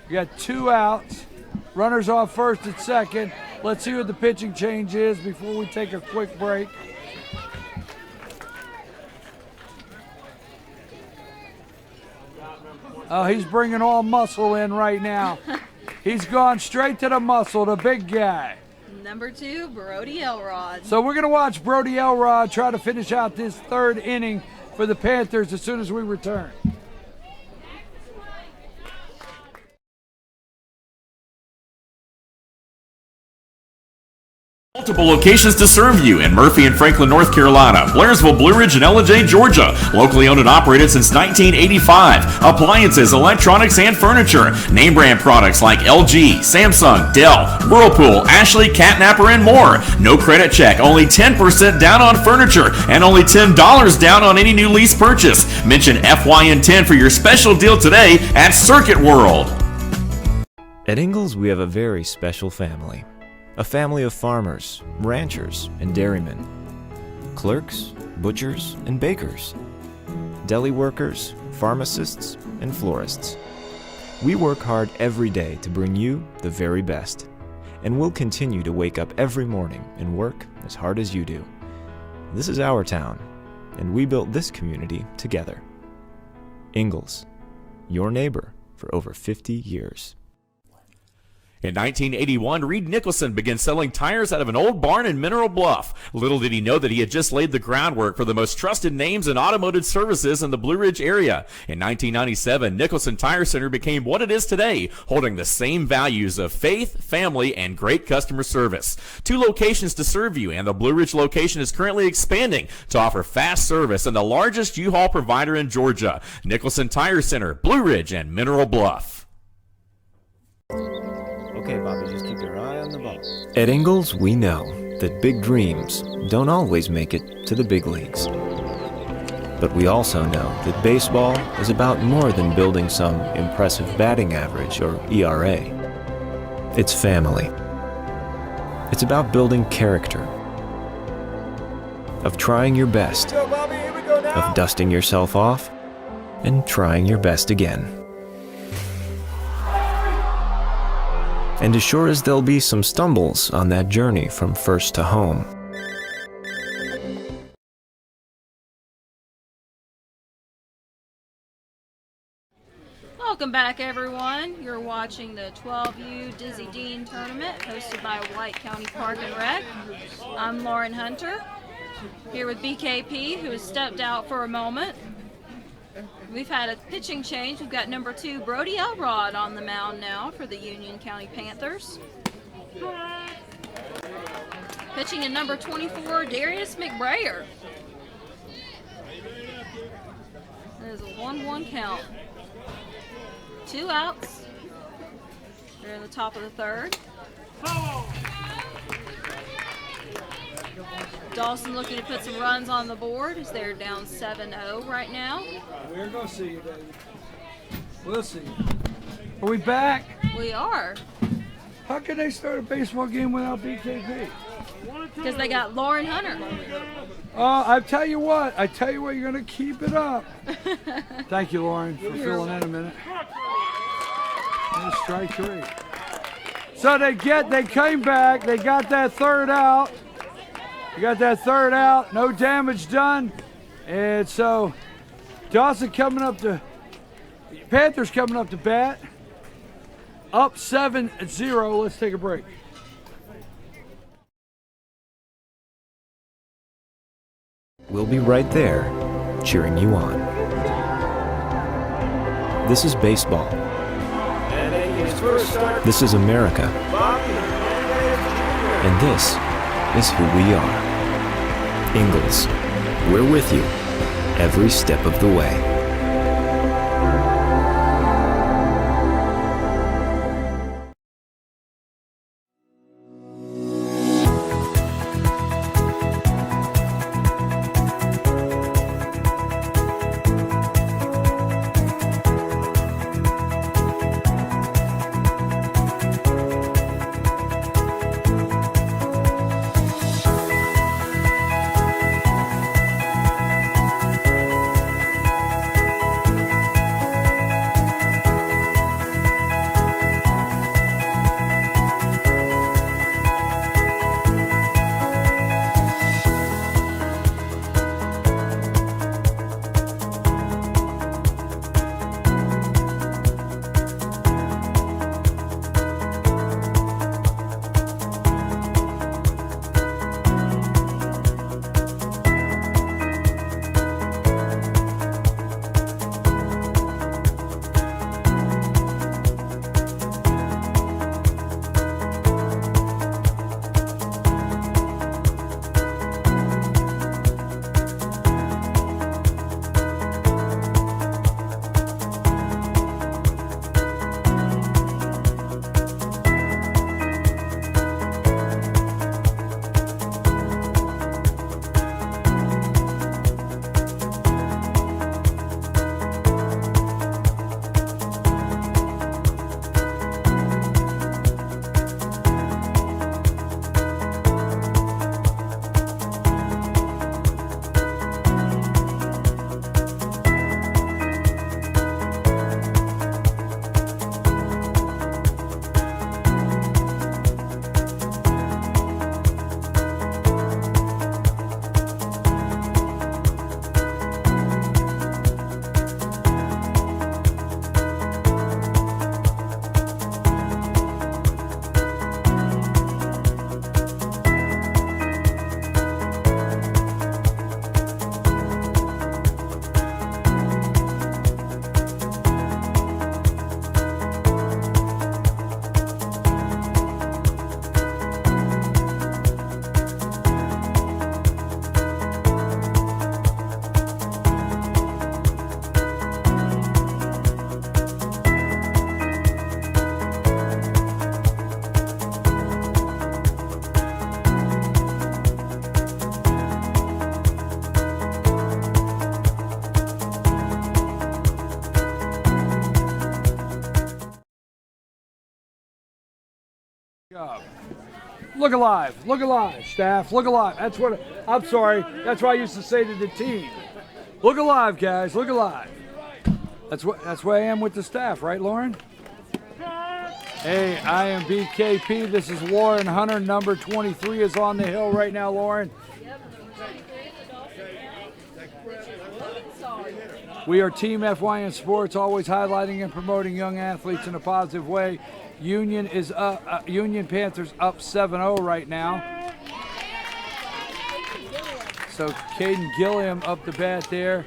We got 2 outs. Runners off first and second. Let's see what the pitching change is before we take a quick break. Oh, he's bringing all muscle in right now. He's gone straight to the muscle, the big guy. Number 2, Brody Elrod. So we're going to watch Brody Elrod try to finish out this third inning for the Panthers as soon as we return. Multiple locations to serve you in Murphy and Franklin, North Carolina, Blairsville, Blue Ridge, and Ellen, Georgia. Locally owned and operated since 1985. Appliances, electronics, and furniture. Name brand products like LG, Samsung, Dell, Whirlpool, Ashley, Catnapper, and more. No credit check, only 10% down on furniture, and only $10 down on any new lease purchase. Mention FYN10 for your special deal today at Circuit World. At Ingalls, we have a very special family. A family of farmers, ranchers, and dairymen. Clerks, butchers, and bakers. Deli workers, pharmacists, and florists. We work hard every day to bring you the very best. And we'll continue to wake up every morning and work as hard as you do. This is our town, and we built this community together. Ingalls, your neighbor for over 50 years. In 1981, Reed Nicholson began selling tires out of an old barn in Mineral Bluff. Little did he know that he had just laid the groundwork for the most trusted names in automotive services in the Blue Ridge area. In 1997, Nicholson Tire Center became what it is today, holding the same values of faith, family, and great customer service. 2 locations to serve you, and the Blue Ridge location is currently expanding to offer fast service and the largest U-Haul provider in Georgia. Nicholson Tire Center, Blue Ridge, and Mineral Bluff. Okay, Bobby, just keep your eye on the ball. At Ingalls, we know that big dreams don't always make it to the big leagues. But we also know that baseball is about more than building some impressive batting average or ERA. It's family. It's about building character, of trying your best, of dusting yourself off, and trying your best again. And as sure as there'll be some stumbles on that journey from first to home, Welcome back, everyone. You're watching the 12U Dizzy Dean Tournament hosted by White County Park and Rec. I'm Lauren Hunter, here with BKP, who has stepped out for a moment. We've had a pitching change. We've got number 2, Brody Elrod, on the mound now for the Union County Panthers. Pitching in number 24, Darius McBrayer. That is a 1-1 count. 2 outs. They're in the top of the third. Dawson looking to put some runs on the board as they're down 7-0 right now. We're going to see you, baby. We'll see you. Are we back? We are. How can they start a baseball game without BKP? Because they got Lauren Hunter. I tell you what, you're going to keep it up. Thank you, Lauren, for filling in a minute. There's strike 3. So they came back, they got that third out. No damage done. And so Dawson Panthers coming up to bat. Up 7-0. Let's take a break. We'll be right there, cheering you on. This is baseball. This is America. And this is who we are. Ingalls, we're with you every step of the way. Look alive, staff, look alive. That's what that's what I used to say to the team. Look alive, guys, look alive. That's what I am with the staff, right, Lauren? Hey, I am BKP. This is Lauren Hunter. Number 23 is on the hill right now, Lauren. We are Team FYN Sports, always highlighting and promoting young athletes in a positive way. Union Panthers up 7-0 right now. So Caden Gilliam up the bat there,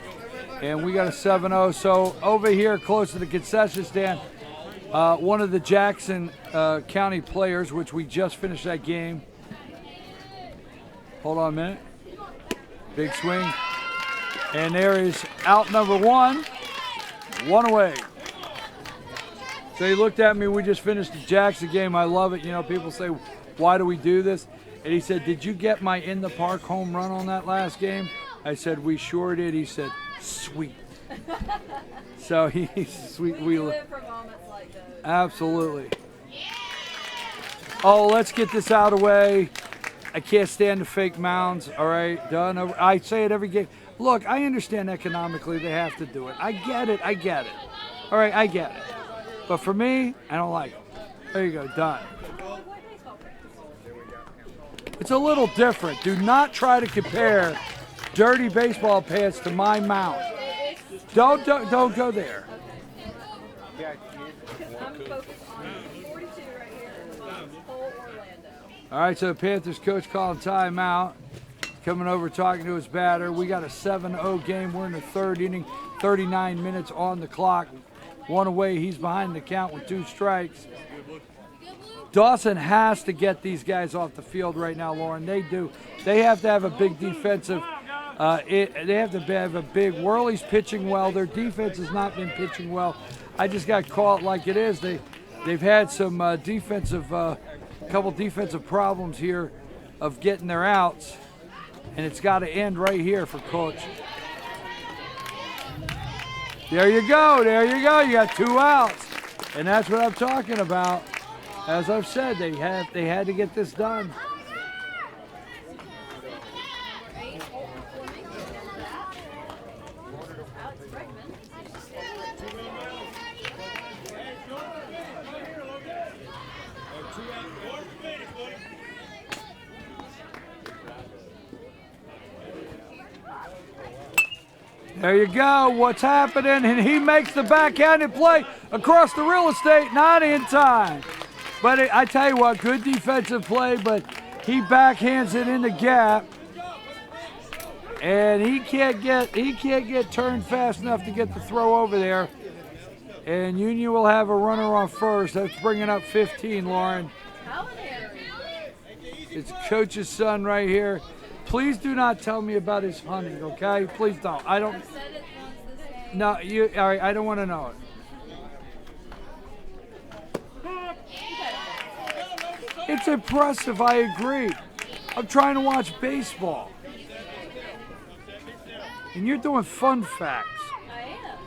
and we got a 7-0. So over here close to the concession stand, one of the Jackson County players, which we just finished that game. Hold on a minute. Big swing. And there is out number one away. So he looked at me, we just finished the Jackson game. I love it. You know, people say, why do we do this? And he said, did you get my in the park home run on that last game? I said, we sure did. He said, sweet. So he's sweet. We live for moments like those. Absolutely. Oh, let's get this out of the way. I can't stand the fake mounds. All right, done. I say it every game. Look, I understand economically they have to do it. I get it. All right, I get it. But for me, I don't like it. There you go, done. It's a little different. Do not try to compare dirty baseball pads to my mound. Don't go there. All right, so the Panthers coach calling timeout. Coming over talking to his batter. We got a 7-0 game. We're in the third inning. 39 minutes on the clock. One away. He's behind the count with 2 strikes. Dawson has to get these guys off the field right now, Lauren. They do. They have to have a big defensive. They have to have a big. Worley's pitching well. Their defense has not been pitching well. I just got caught like it is. They've had some couple defensive problems here of getting their outs, and it's got to end right here for Coach. There you go. You got 2 outs, and that's what I'm talking about. As I've said, they had to get this done. There you go. What's happening? And he makes the backhanded play across the real estate, not in time. But I tell you what, good defensive play, but he backhands it in the gap. And he can't get turned fast enough to get the throw over there. And Union will have a runner on first. That's bringing up 15, Lauren. It's Coach's son right here. Please do not tell me about his hunting, okay? Please don't. I don't. No, you. All right. I don't want to know it. It's impressive. I agree. I'm trying to watch baseball, and you're doing fun facts. I am.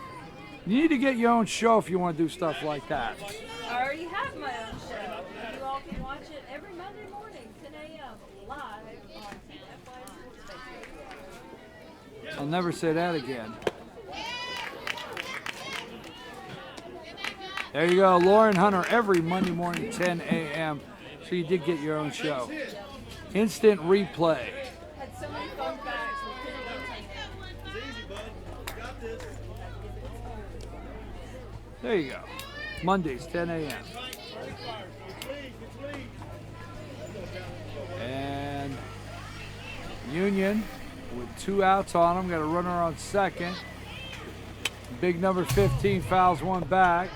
You need to get your own show if you want to do stuff like that. I already have my own show. You all can watch it every Monday morning, 10 a.m. live on FYN Sports Facebook. I'll never say that again. There you go, Lauren Hunter, every Monday morning, 10 a.m. So you did get your own show. Instant replay. Had so many fun facts. There you go. Mondays, 10 a.m. And Union with 2 outs on them. Got a runner on second. Big number 15 fouls one back.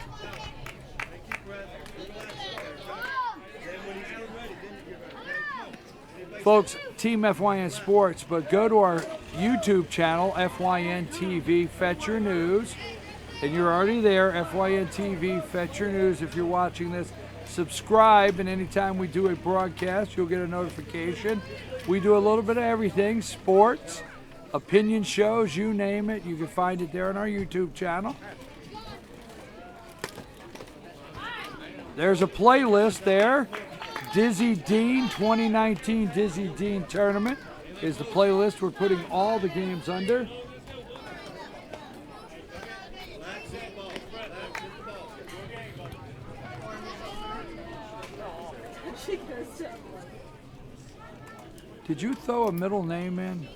Folks, Team FYN Sports, but go to our YouTube channel, FYN TV, Fetch Your News. And you're already there, FYN TV, Fetch Your News. If you're watching this, subscribe, and anytime we do a broadcast, you'll get a notification. We do a little bit of everything, sports, opinion shows, you name it. You can find it there on our YouTube channel. There's a playlist there. Dizzy Dean 2019 Dizzy Dean Tournament is the playlist we're putting all the games under. Did you throw a middle name in?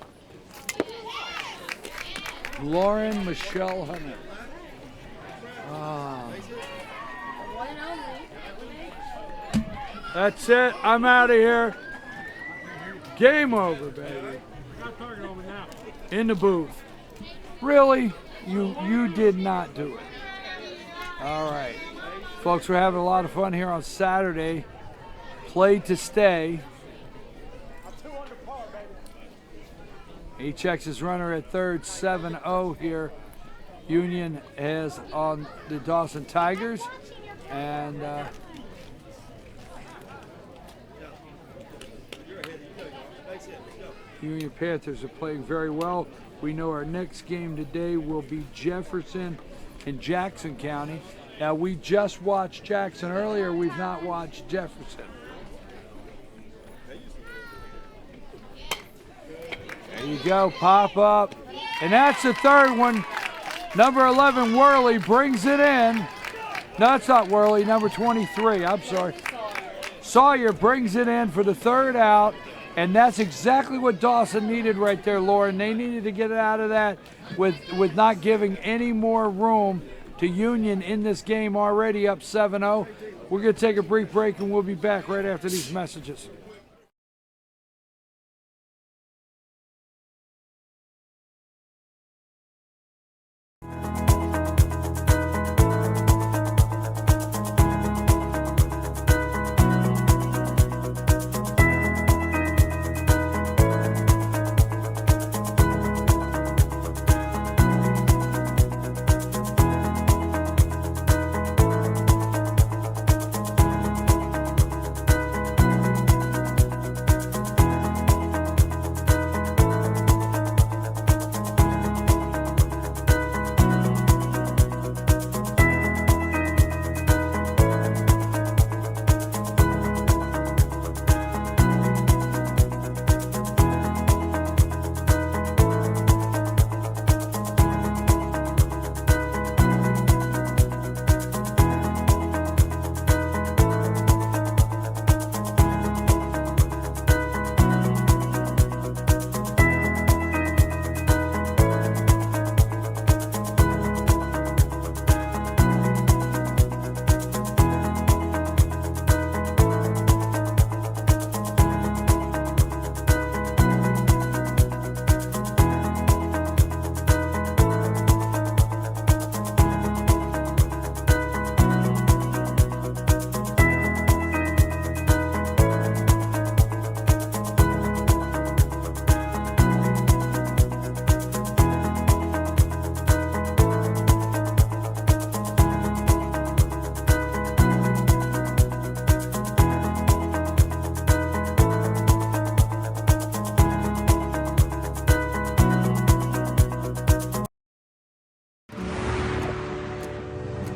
Lauren Michelle Hunter. Ah. That's it. I'm out of here. Game over, baby. In the booth. Really? You did not do it. All right. Folks, we're having a lot of fun here on Saturday. Play to stay. HX is runner at third, 7-0 here. Union has on the Dawson Tigers. And Union Panthers are playing very well. We know our next game today will be Jefferson and Jackson County. Now, we just watched Jackson earlier. We've not watched Jefferson. There you go, pop up. And that's the third one. Number 11, Worley, brings it in. No, it's not Worley, number 23, I'm sorry. Sawyer brings it in for the third out, and that's exactly what Dawson needed right there, Lauren. They needed to get out of that with not giving any more room to Union in this game, already up 7-0. We're going to take a brief break, and we'll be back right after these messages.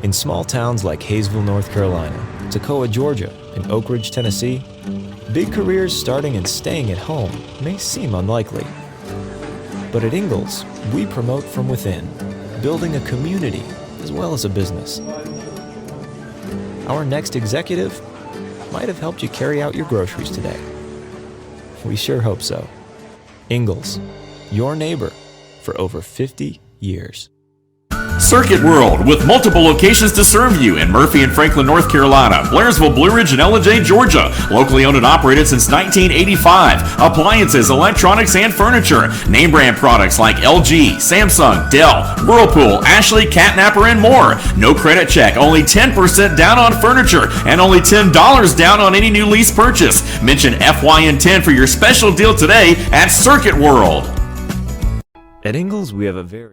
In small towns like Hayesville, North Carolina, Toccoa, Georgia, and Oak Ridge, Tennessee, big careers starting and staying at home may seem unlikely. But at Ingalls, we promote from within, building a community as well as a business. Our next executive might have helped you carry out your groceries today. We sure hope so. Ingalls, your neighbor for over 50 years. Circuit World, with multiple locations to serve you in Murphy and Franklin, North Carolina, Blairsville, Blue Ridge, and Ellijay, Georgia. Locally owned and operated since 1985. Appliances, electronics, and furniture. Name brand products like LG, Samsung, Dell, Whirlpool, Ashley, Catnapper, and more. No credit check, only 10% down on furniture, and only $10 down on any new lease purchase. Mention FYN10 for your special deal today at Circuit World. At Ingalls, we have a very...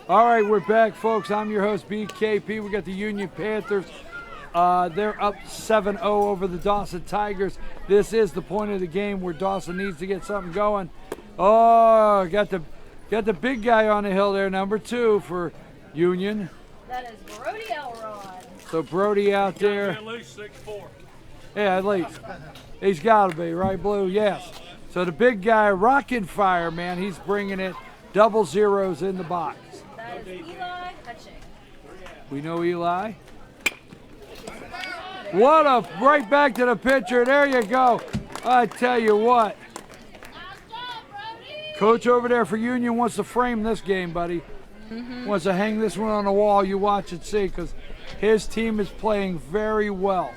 All right, we're back, folks. I'm your host, BKP. We got the Union Panthers. They're up 7-0 over the Dawson Tigers. This is the point of the game where Dawson needs to get something going. Oh, got the big guy on the hill there, number 2 for Union. That is Brody Elrod. So Brody out there. At least 6'4". Yeah, at least. He's got to be, right, Blue? Yes. So the big guy, Rockin' Fire, man, he's bringing it. Double zeros in the box. That is Eli Hutching. We know Eli. What a, right back to the pitcher. There you go. I tell you what. Coach over there for Union wants to frame this game, buddy. Wants to hang this one on the wall. You watch and see, because his team is playing very well.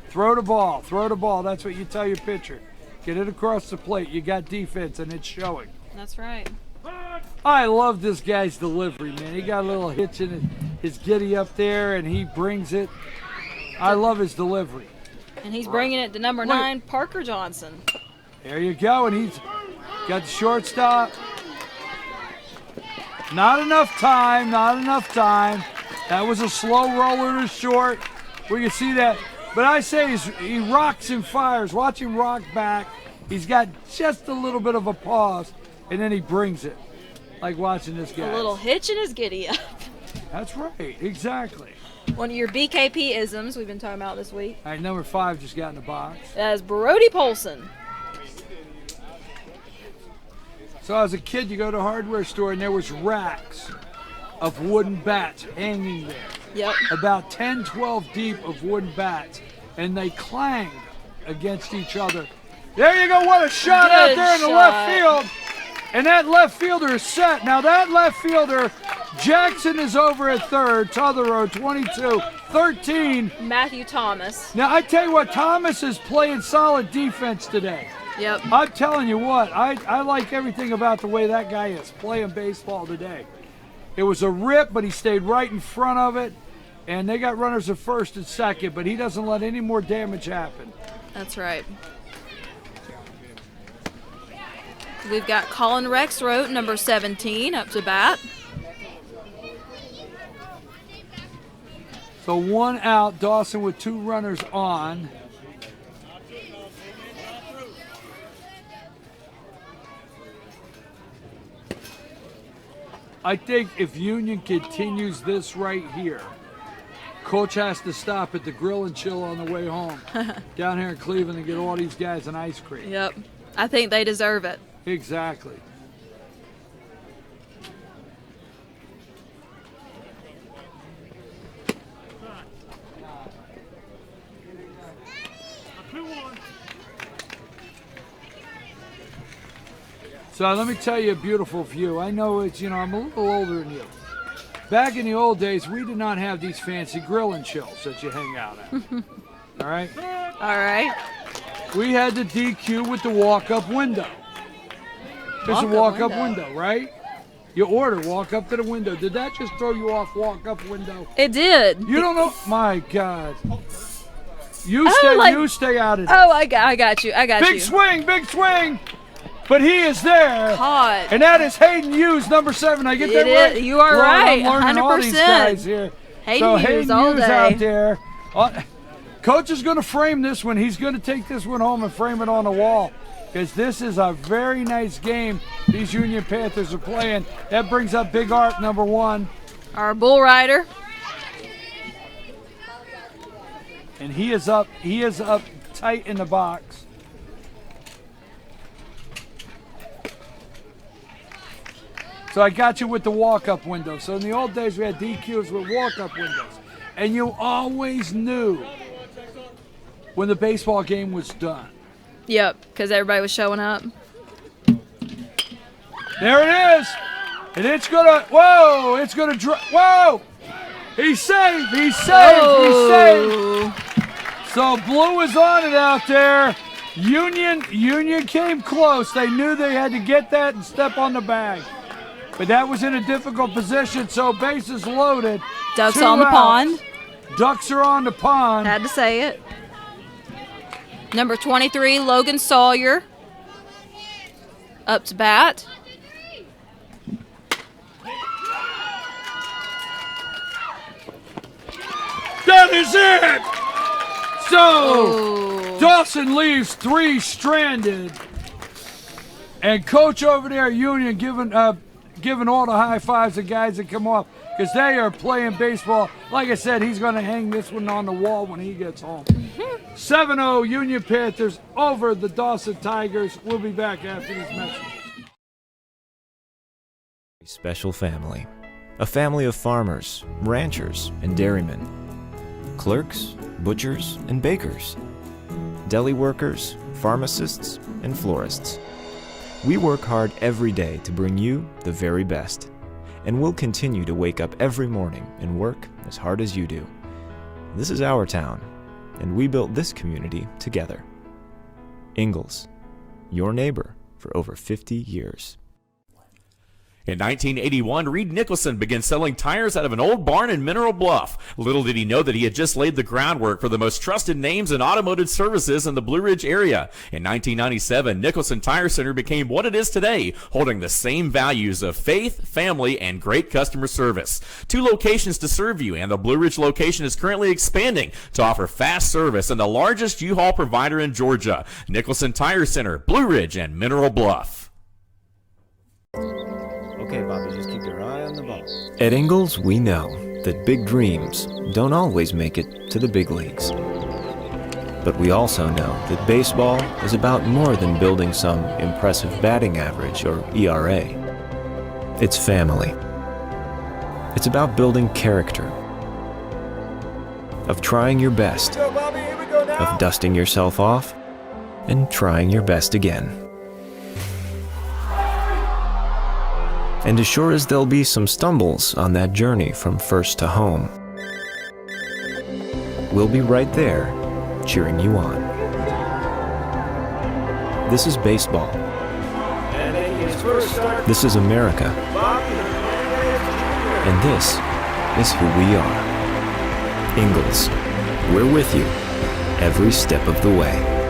Throw the ball. Throw the ball. That's what you tell your pitcher. Get it across the plate. You got defense, and it's showing. That's right. I love this guy's delivery, man. He got a little hitch in his giddy up there, and he brings it. I love his delivery. And he's bringing it to number 9, Parker Johnson. There you go, and he's got the shortstop. Not enough time, not enough time. That was a slow roller to short. We can see that. But I say he rocks and fires. Watch him rock back. He's got just a little bit of a pause, and then he brings it. Like watching this guy. A little hitch in his giddy up. That's right, exactly. One of your BKP isms we've been talking about this week. All right, number 5 just got in the box. That is Brody Polson. So as a kid, you go to a hardware store, and there was racks of wooden bats hanging there. Yep. About 10, 12 deep of wooden bats, and they clanged against each other. There you go, what a shot out Good there in the shot. left field. And that left fielder is set. Now that left fielder, Jackson is over at third, Totherrow 22-13. Matthew Thomas. Now I tell you what, Thomas is playing solid defense today. Yep. I'm telling you what, I like everything about the way that guy is playing baseball today. It was a rip, but he stayed right in front of it, and they got runners at first and second, but he doesn't let any more damage happen. That's right. We've got Colin Rexroth, number 17, up to bat. So 1 out, Dawson with 2 runners on. I think if Union continues this right here, Coach has to stop at the Grill and Chill on the way home down here in Cleveland and get all these guys an ice cream. Yep. I think they deserve it. Exactly. So let me tell you a beautiful view. I know it's, I'm a little older than you. Back in the old days, we did not have these fancy grill and chills that you hang out at. All right? All right. We had the DQ with the walk-up window. There's a walk-up window, right? You order, walk up to the window. Did that just throw you off walk-up window? It did. You don't know? My God. You stay out of it. Oh, I got you. Big swing, big swing. But he is there. Caught. And that is Hayden Hughes, number 7. I get that right? You are Lord, right. I'm learning 100%. all these guys here. Hayden Hughes all day. out there. Coach is going to frame this one. He's going to take this one home and frame it on the wall, because this is a very nice game these Union Panthers are playing. That brings up Big Art, number 1. Our bull rider. And he is up tight in the box. So I got you with the walk-up window. So in the old days, we had DQs with walk-up windows. And you always knew when the baseball game was done. Yep, because everybody was showing up. There it is. And it's going to, whoa, it's going to drop, whoa. He's saved, he's saved, he's saved. So Blue is on it out there. Union came close. They knew they had to get that and step on the bag. But that was in a difficult position, so bases loaded. Ducks 2 on the outs. pond. Ducks are on the pond. Had to say it. Number 23, Logan Sawyer. Up to bat. That is it! So, Dawson leaves 3 stranded. And Coach over there at Union giving all the high fives to guys that come off, because they are playing baseball. Like I said, he's going to hang this one on the wall when he gets home. 7-0 Union Panthers over the Dawson Tigers. We'll be back after these messages. Special family. A family of farmers, ranchers, and dairymen. Clerks, butchers, and bakers. Deli workers, pharmacists, and florists. We work hard every day to bring you the very best. And we'll continue to wake up every morning and work as hard as you do. This is our town, and we built this community together. Ingalls, your neighbor for over 50 years. In 1981, Reed Nicholson began selling tires out of an old barn in Mineral Bluff. Little did he know that he had just laid the groundwork for the most trusted names in automotive services in the Blue Ridge area. In 1997, Nicholson Tire Center became what it is today, holding the same values of faith, family, and great customer service. 2 locations to serve you, and the Blue Ridge location is currently expanding to offer fast service and the largest U-Haul provider in Georgia. Nicholson Tire Center, Blue Ridge, and Mineral Bluff. Okay, Bobby, just keep your eye on the ball. At Ingalls, we know that big dreams don't always make it to the big leagues. But we also know that baseball is about more than building some impressive batting average or ERA. It's family. It's about building character, of trying your best, of dusting yourself off, and trying your best again. And as sure as there'll be some stumbles on that journey from first to home, we'll be right there, cheering you on. This is baseball. This is America. And this is who we are. Ingalls, we're with you every step of the way.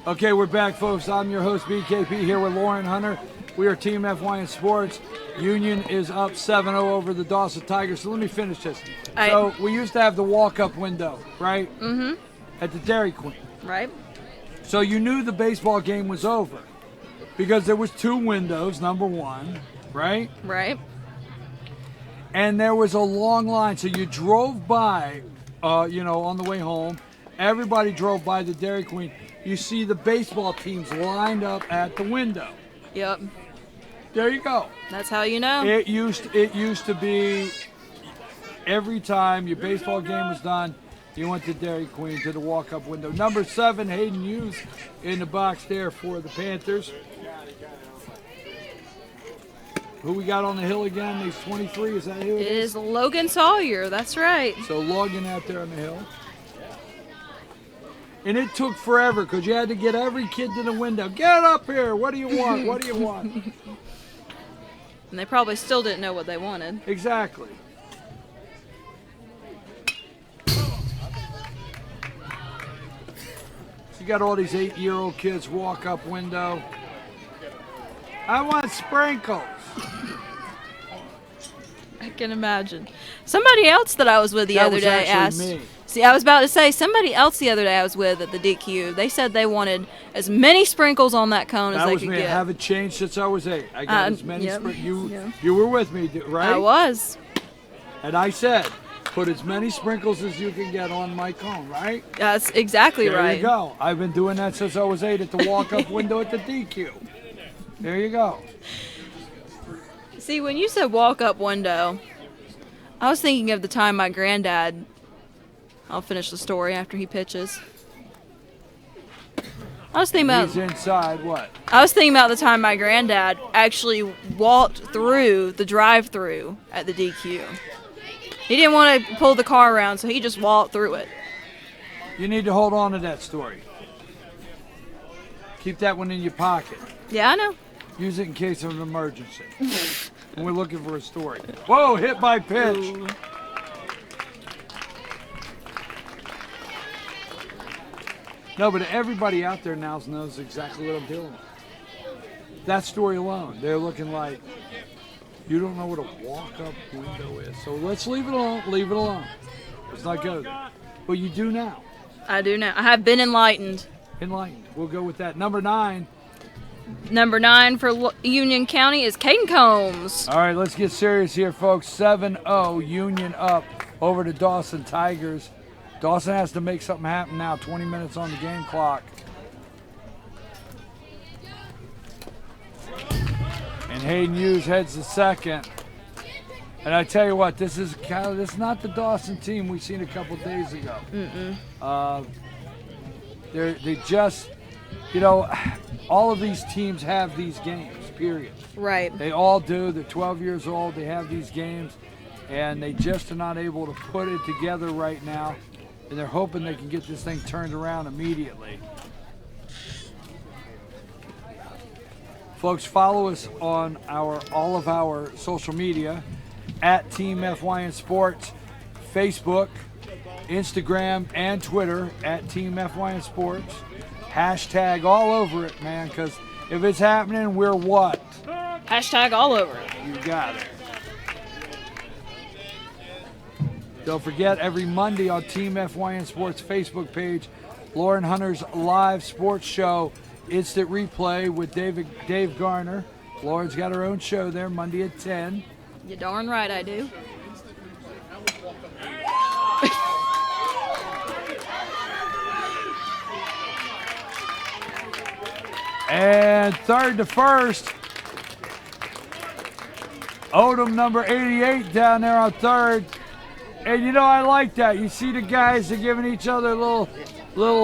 Okay, we're back, folks. I'm your host, BKP, here with Lauren Hunter. We are Team FYN Sports. Union is up 7-0 over the Dawson Tigers. So let me finish this. So we used to have the walk-up window, right? Mm-hmm. At the Dairy Queen. Right. So you knew the baseball game was over because there was 2 windows, number 1, right? Right. And there was a long line. So you drove by, on the way home. Everybody drove by the Dairy Queen. You see the baseball teams lined up at the window. Yep. There you go. That's how you know. It used to be every time your baseball game was done, you went to Dairy Queen to the walk-up window. Number 7, Hayden Hughes in the box there for the Panthers. Who we got on the hill again? He's 23. Is that who it is? It is Logan Sawyer. That's right. So Logan out there on the hill. And it took forever because you had to get every kid to the window. Get up here. What do you want? What do you want? And they probably still didn't know what they wanted. Exactly. So you got all these 8-year-old kids walk up window. I want sprinkles. I can imagine. Somebody else that I was with the other day asked. Me. See, I was about to say, somebody else the other day I was with at the DQ, they said they wanted as many sprinkles on that cone as they could get. I haven't changed since I was 8. I got as many sprinkles. Yeah. You were with me, right? I was. And I said, put as many sprinkles as you can get on my cone, right? That's exactly right. There you go. I've been doing that since I was 8 at the walk-up window at the DQ. There you go. See, when you said walk-up window, I was thinking of the time my granddad, I'll finish the story after he pitches. He's inside what? I was thinking about the time my granddad actually walked through the drive-thru at the DQ. He didn't want to pull the car around, so he just walked through it. You need to hold on to that story. Keep that one in your pocket. Yeah, I know. Use it in case of an emergency. When we're looking for a story. Whoa, hit by pitch. Ooh. No, but everybody out there now knows exactly what I'm dealing with. That story alone, they're looking like, you don't know what a walk-up window is. So let's leave it alone. Leave it alone. Let's not go there. But you do now. I do now. I have been enlightened. Enlightened. We'll go with that. Number 9, Number 9 for Union County is Caden Combs. All right, let's get serious here, folks. 7-0, Union up over the Dawson Tigers. Dawson has to make something happen now. 20 minutes on the game clock. And Hayden Hughes heads to second. And I tell you what, this is not the Dawson team we seen a couple days ago. They just, all of these teams have these games, period. Right. They all do. They're 12 years old. They have these games, and they just are not able to put it together right now. And they're hoping they can get this thing turned around immediately. Folks, follow us on all of our social media at Team FYN Sports, Facebook, Instagram, and Twitter at Team FYN Sports. Hashtag all over it, man, because if it's happening, we're what? Hashtag all over it. You got it. Don't forget, every Monday on Team FYN Sports Facebook page, Lauren Hunter's live sports show, Instant Replay with Dave Garner. Lauren's got her own show there, Monday at 10. You're darn right I do. And third to first, Odom number 88 down there on third. And I like that. You see the guys are giving each other a little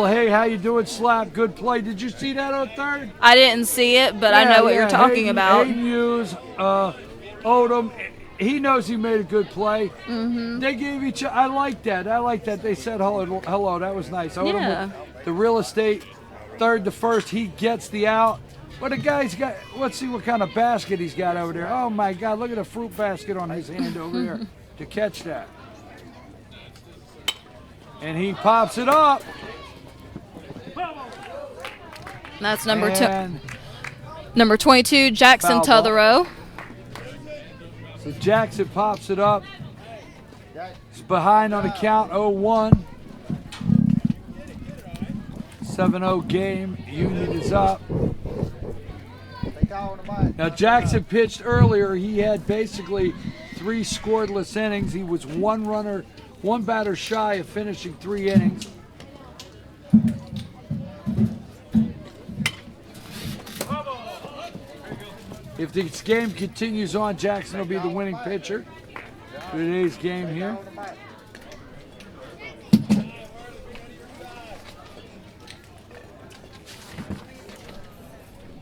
hey, how you doing slap, good play. Did you see that on third? I didn't see it, but I know what you're talking about. Hayden Hughes, Odom, he knows he made a good play. Mm-hmm. They gave each other, I like that. They said hello. That was nice. Odom with the real estate, third to first, he gets the out. But the guy's got, let's see what kind of basket he's got over there. Oh my God, look at the fruit basket on his hand over there to catch that. And he pops it up. That's number 22, Jackson Tutherow. So Jackson pops it up. He's behind on the count, 0-1. 7-0 game. Union is up. Now Jackson pitched earlier. He had basically 3 scoreless innings. He was one batter shy of finishing 3 innings. If this game continues on, Jackson will be the winning pitcher for today's game here.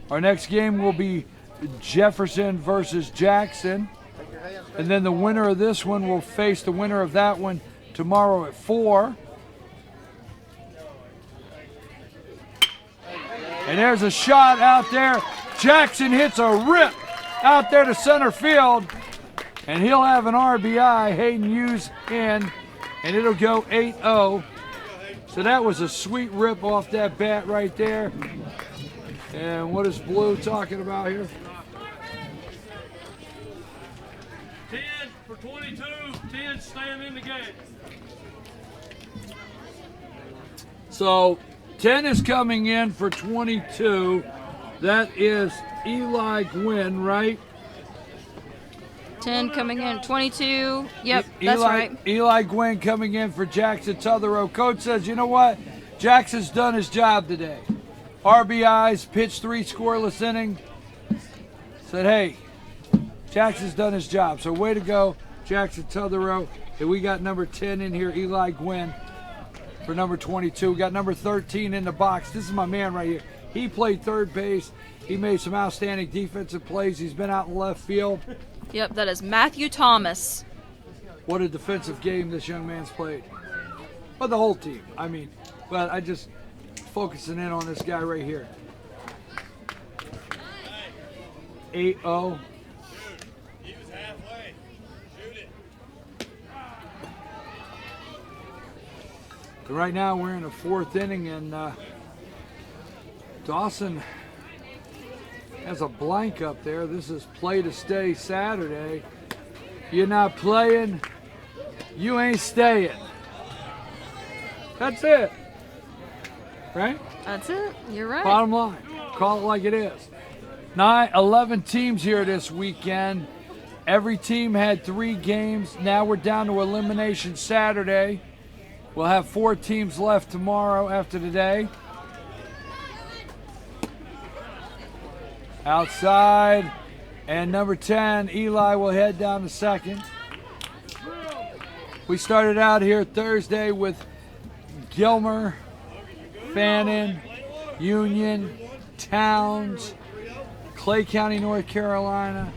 Our next game will be Jefferson versus Jackson. And then the winner of this one will face the winner of that one tomorrow at 4. And there's a shot out there. Jackson hits a rip out there to center field. And he'll have an RBI. Hayden Hughes in. And it'll go 8-0. So that was a sweet rip off that bat right there. And what is Blue talking about here? 10 for 22, 10 staying in the game. So 10 is coming in for 22. That is Eli Gwynn, right? 10 coming in, 22. Yep, that's right. Eli Gwynn coming in for Jackson Tutherow. Coach says, you know what? Jackson's done his job today. RBIs, pitched 3 scoreless innings. Said, hey, Jackson's done his job. So way to go, Jackson Tutherow. And we got number 10 in here, Eli Gwynn, for number 22. We got number 13 in the box. This is my man right here. He played third base. He made some outstanding defensive plays. He's been out in left field. Yep, that is Matthew Thomas. What a defensive game this young man's played. But the whole team. I mean, but I just focusing in on this guy right here. 8-0. He was halfway. Shoot it. Right now we're in the 4th inning, and Dawson has a blank up there. This is play to stay Saturday. You're not playing, you ain't staying. That's it. Right? That's it. You're right. Bottom line. Call it like it is. 11 teams here this weekend. Every team had 3 games. Now we're down to elimination Saturday. We'll have 4 teams left tomorrow after today. Outside, and number 10, Eli, will head down to second. We started out here Thursday with Gilmer, Fannin, Union, Towns, Clay County, North Carolina,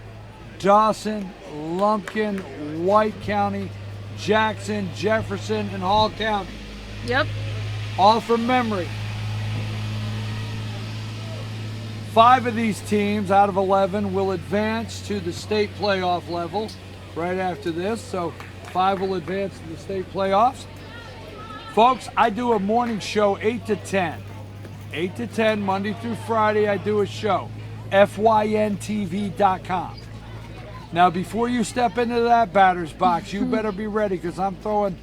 Dawson, Lumpkin, White County, Jackson, Jefferson, and Hall County. Yep. All from memory. 5 of these teams out of 11 will advance to the state playoff level right after this. So 5 will advance to the state playoffs. Folks, I do a morning show 8 to 10. 8 to 10, Monday through Friday, I do a show. FYNTV.com. Now, before you step into that batter's box, you better be ready because I'm throwing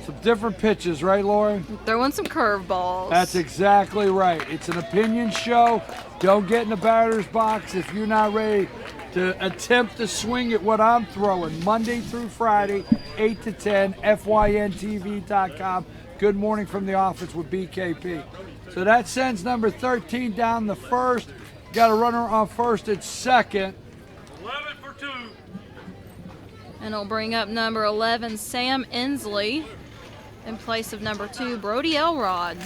some different pitches, right, Lauren? Throwing some curveballs. That's exactly right. It's an opinion show. Don't get in the batter's box if you're not ready to attempt to swing at what I'm throwing. Monday through Friday, 8 to 10, FYNTV.com. Good morning from the office with BKP. So that sends number 13 down the first. Got a runner on first at second. 11 for 2. And it'll bring up number 11, Sam Inslee, in place of number 2, Brody Elrod.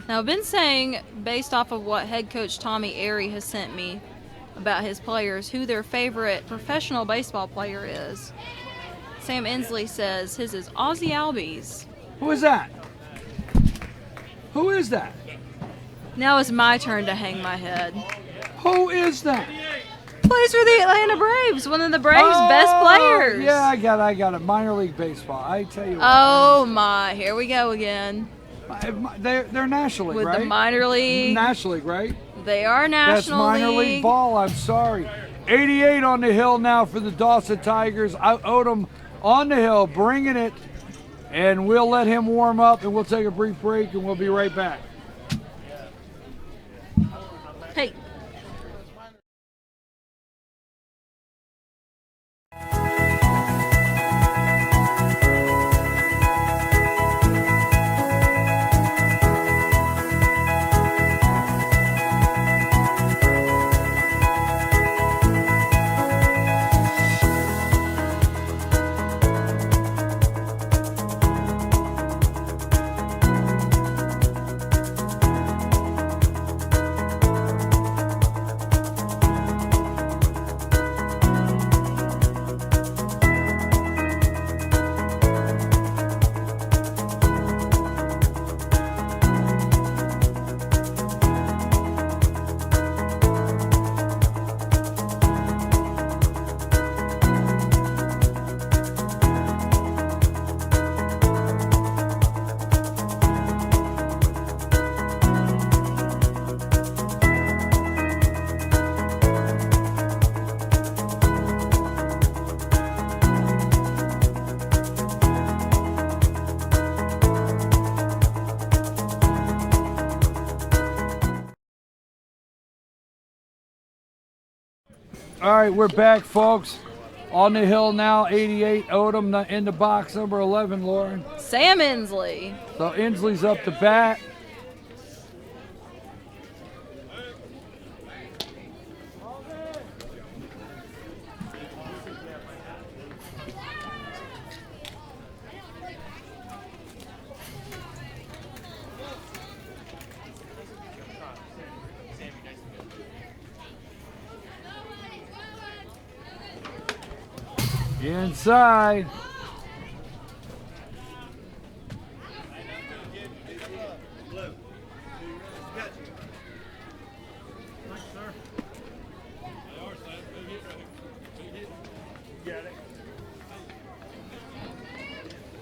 Now, I've been saying, based off of what head coach Tommy Airy has sent me about his players, who their favorite professional baseball player is. Sam Inslee says his is Ozzie Albies. Who is that? Who is that? Now it's my turn to hang my head. Who is that? Plays for the Atlanta Braves, one of the Braves' best players. Yeah, I got it. Minor league baseball. I tell you what. Oh my, here we go again. They're National League, With right? the minor league. National League, right? They are That's National minor league ball. I'm sorry. 88 on the hill now for the Dawson Tigers. Odom on the hill, bringing it. And we'll let him warm up, and we'll take a brief break, and we'll be right back. Hey. All right, we're back, folks. On the hill now, 88. Odom in the box, number 11, Lauren. Sam Inslee. So Inslee's up to bat. Inside.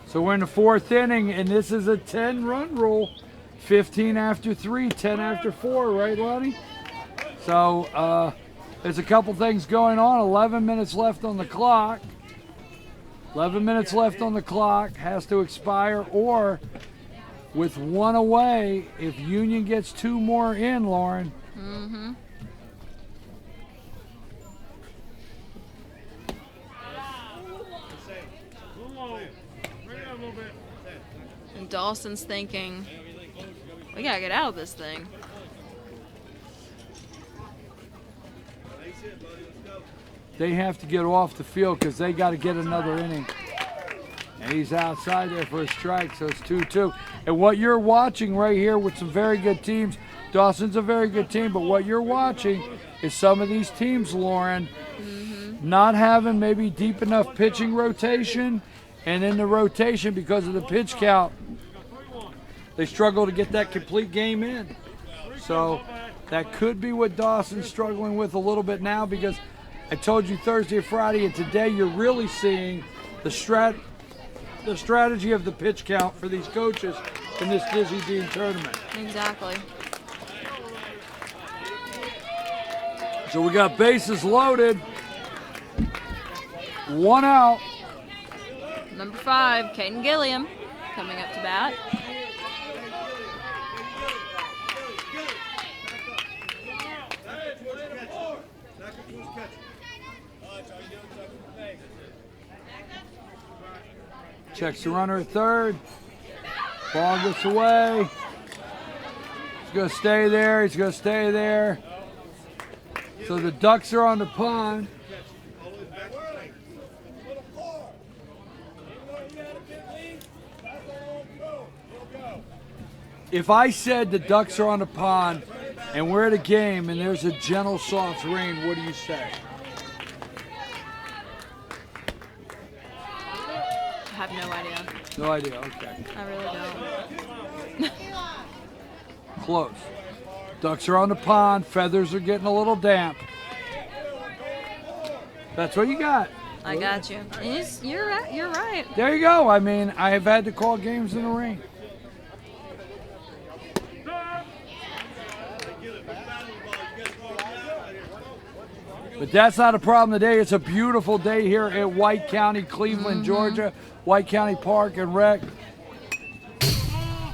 So we're in the 4th inning, and this is a 10-run rule. 15 after 3, 10 after 4, right, Lonnie? So there's a couple things going on. 11 minutes left on the clock. 11 minutes left on the clock. Has to expire, or with one away, if Union gets 2 more in, Lauren. Mm-hmm. And Dawson's thinking, we gotta get out of this thing. They have to get off the field because they got to get another inning. And he's outside there for a strike, so it's 2-2. And what you're watching right here with some very good teams, Dawson's a very good team, but what you're watching is some of these teams, Lauren, not having maybe deep enough pitching rotation, and in the rotation, because of the pitch count, they struggle to get that complete game in. So that could be what Dawson's struggling with a little bit now, because I told you Thursday or Friday, and today you're really seeing the strategy of the pitch count for these coaches in this Dizzy Dean tournament. Exactly. So we got bases loaded. 1 out. Number 5, Caden Gilliam, coming up to bat. Checks the runner at third. Ball gets away. He's going to stay there. He's going to stay there. So the Ducks are on the pond. If I said the Ducks are on the pond and we're at a game and there's a gentle soft rain, what do you say? I have no idea. No idea, okay. I really don't. Close. Ducks are on the pond. Feathers are getting a little damp. That's what you got. I got you. You're right. You're right. There you go. I mean, I have had to call games in the rain. But that's not a problem today. It's a beautiful day here at White County, Cleveland, Georgia. White County Park and Rec.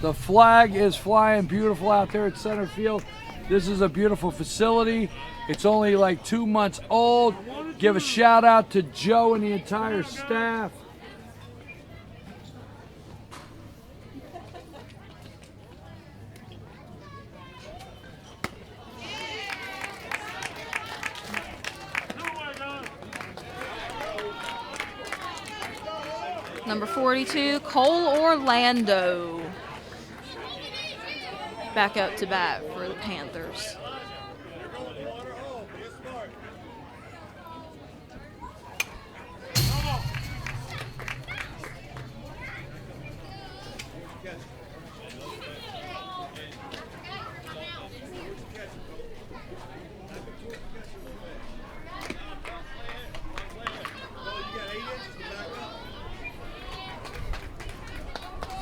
The flag is flying beautiful out there at center field. This is a beautiful facility. It's only like 2 months old. Give a shout out to Joe and the entire staff. Number 42, Cole Orlando. Back up to bat for the Panthers.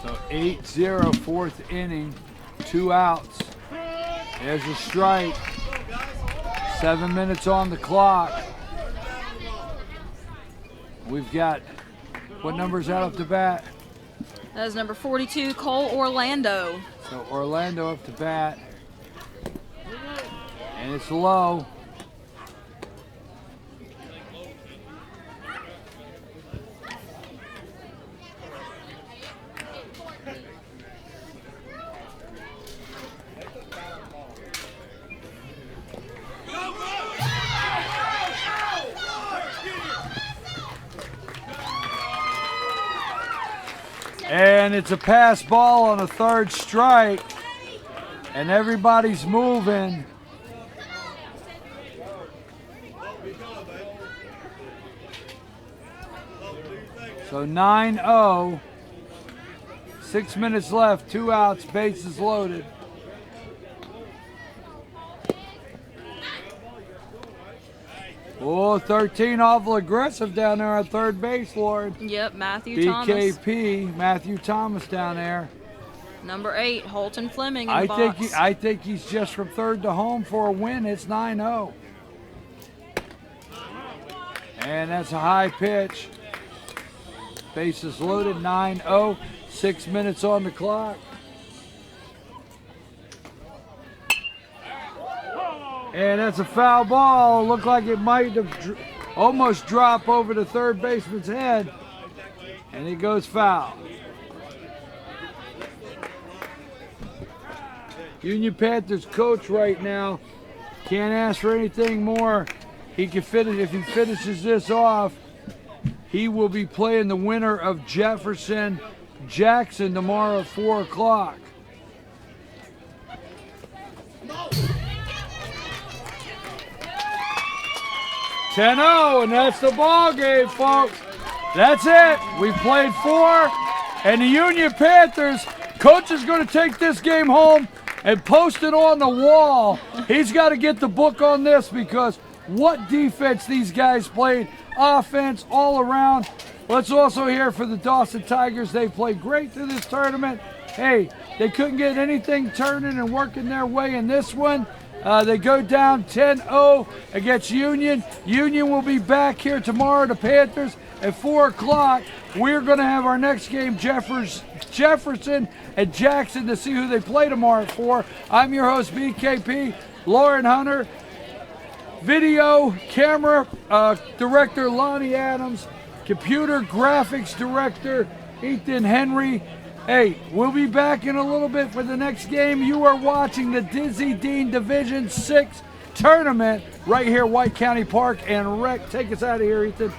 So 8-0, fourth inning, 2 outs. There's a strike. 7 minutes on the clock. We've got, what number's out up to bat? That is number 42, Cole Orlando. So Orlando up to bat. And it's low. And it's a pass ball on a third strike. And everybody's moving. So 9-0. 6 minutes left, 2 outs, bases loaded. Oh, 13 awful aggressive down there on third base, Lord. Yep, Matthew Thomas. BKP, Matthew Thomas down there. Number 8, Holton Fleming in I the box. think he's just from third to home for a win. It's 9-0. And that's a high pitch. Bases loaded, 9-0. 6 minutes on the clock. And that's a foul ball. Looked like it might have almost dropped over the third baseman's head. And it goes foul. Union Panthers coach right now can't ask for anything more. He can finish. If he finishes this off, he will be playing the winner of Jefferson Jackson tomorrow at 4 o'clock. (10-0), and that's the ball game, folks. That's it. We played 4, and the Union Panthers coach is going to take this game home and post it on the wall. He's got to get the book on this because what defense these guys played, offense all around. Let's also hear for the Dawson Tigers. They played great through this tournament. Hey, they couldn't get anything turning and working their way in this one. They go down 10-0 against Union. Union will be back here tomorrow, the Panthers, at 4 o'clock. We're going to have our next game, Jefferson and Jackson, to see who they play tomorrow at 4. I'm your host, BKP, Lauren Hunter. Video, camera director, Lonnie Adams. Computer graphics director, Ethan Henry. Hey, we'll be back in a little bit for the next game. You are watching the Dizzy Dean Division 6 tournament right here, White County Park and Rec. Take us out of here, Ethan.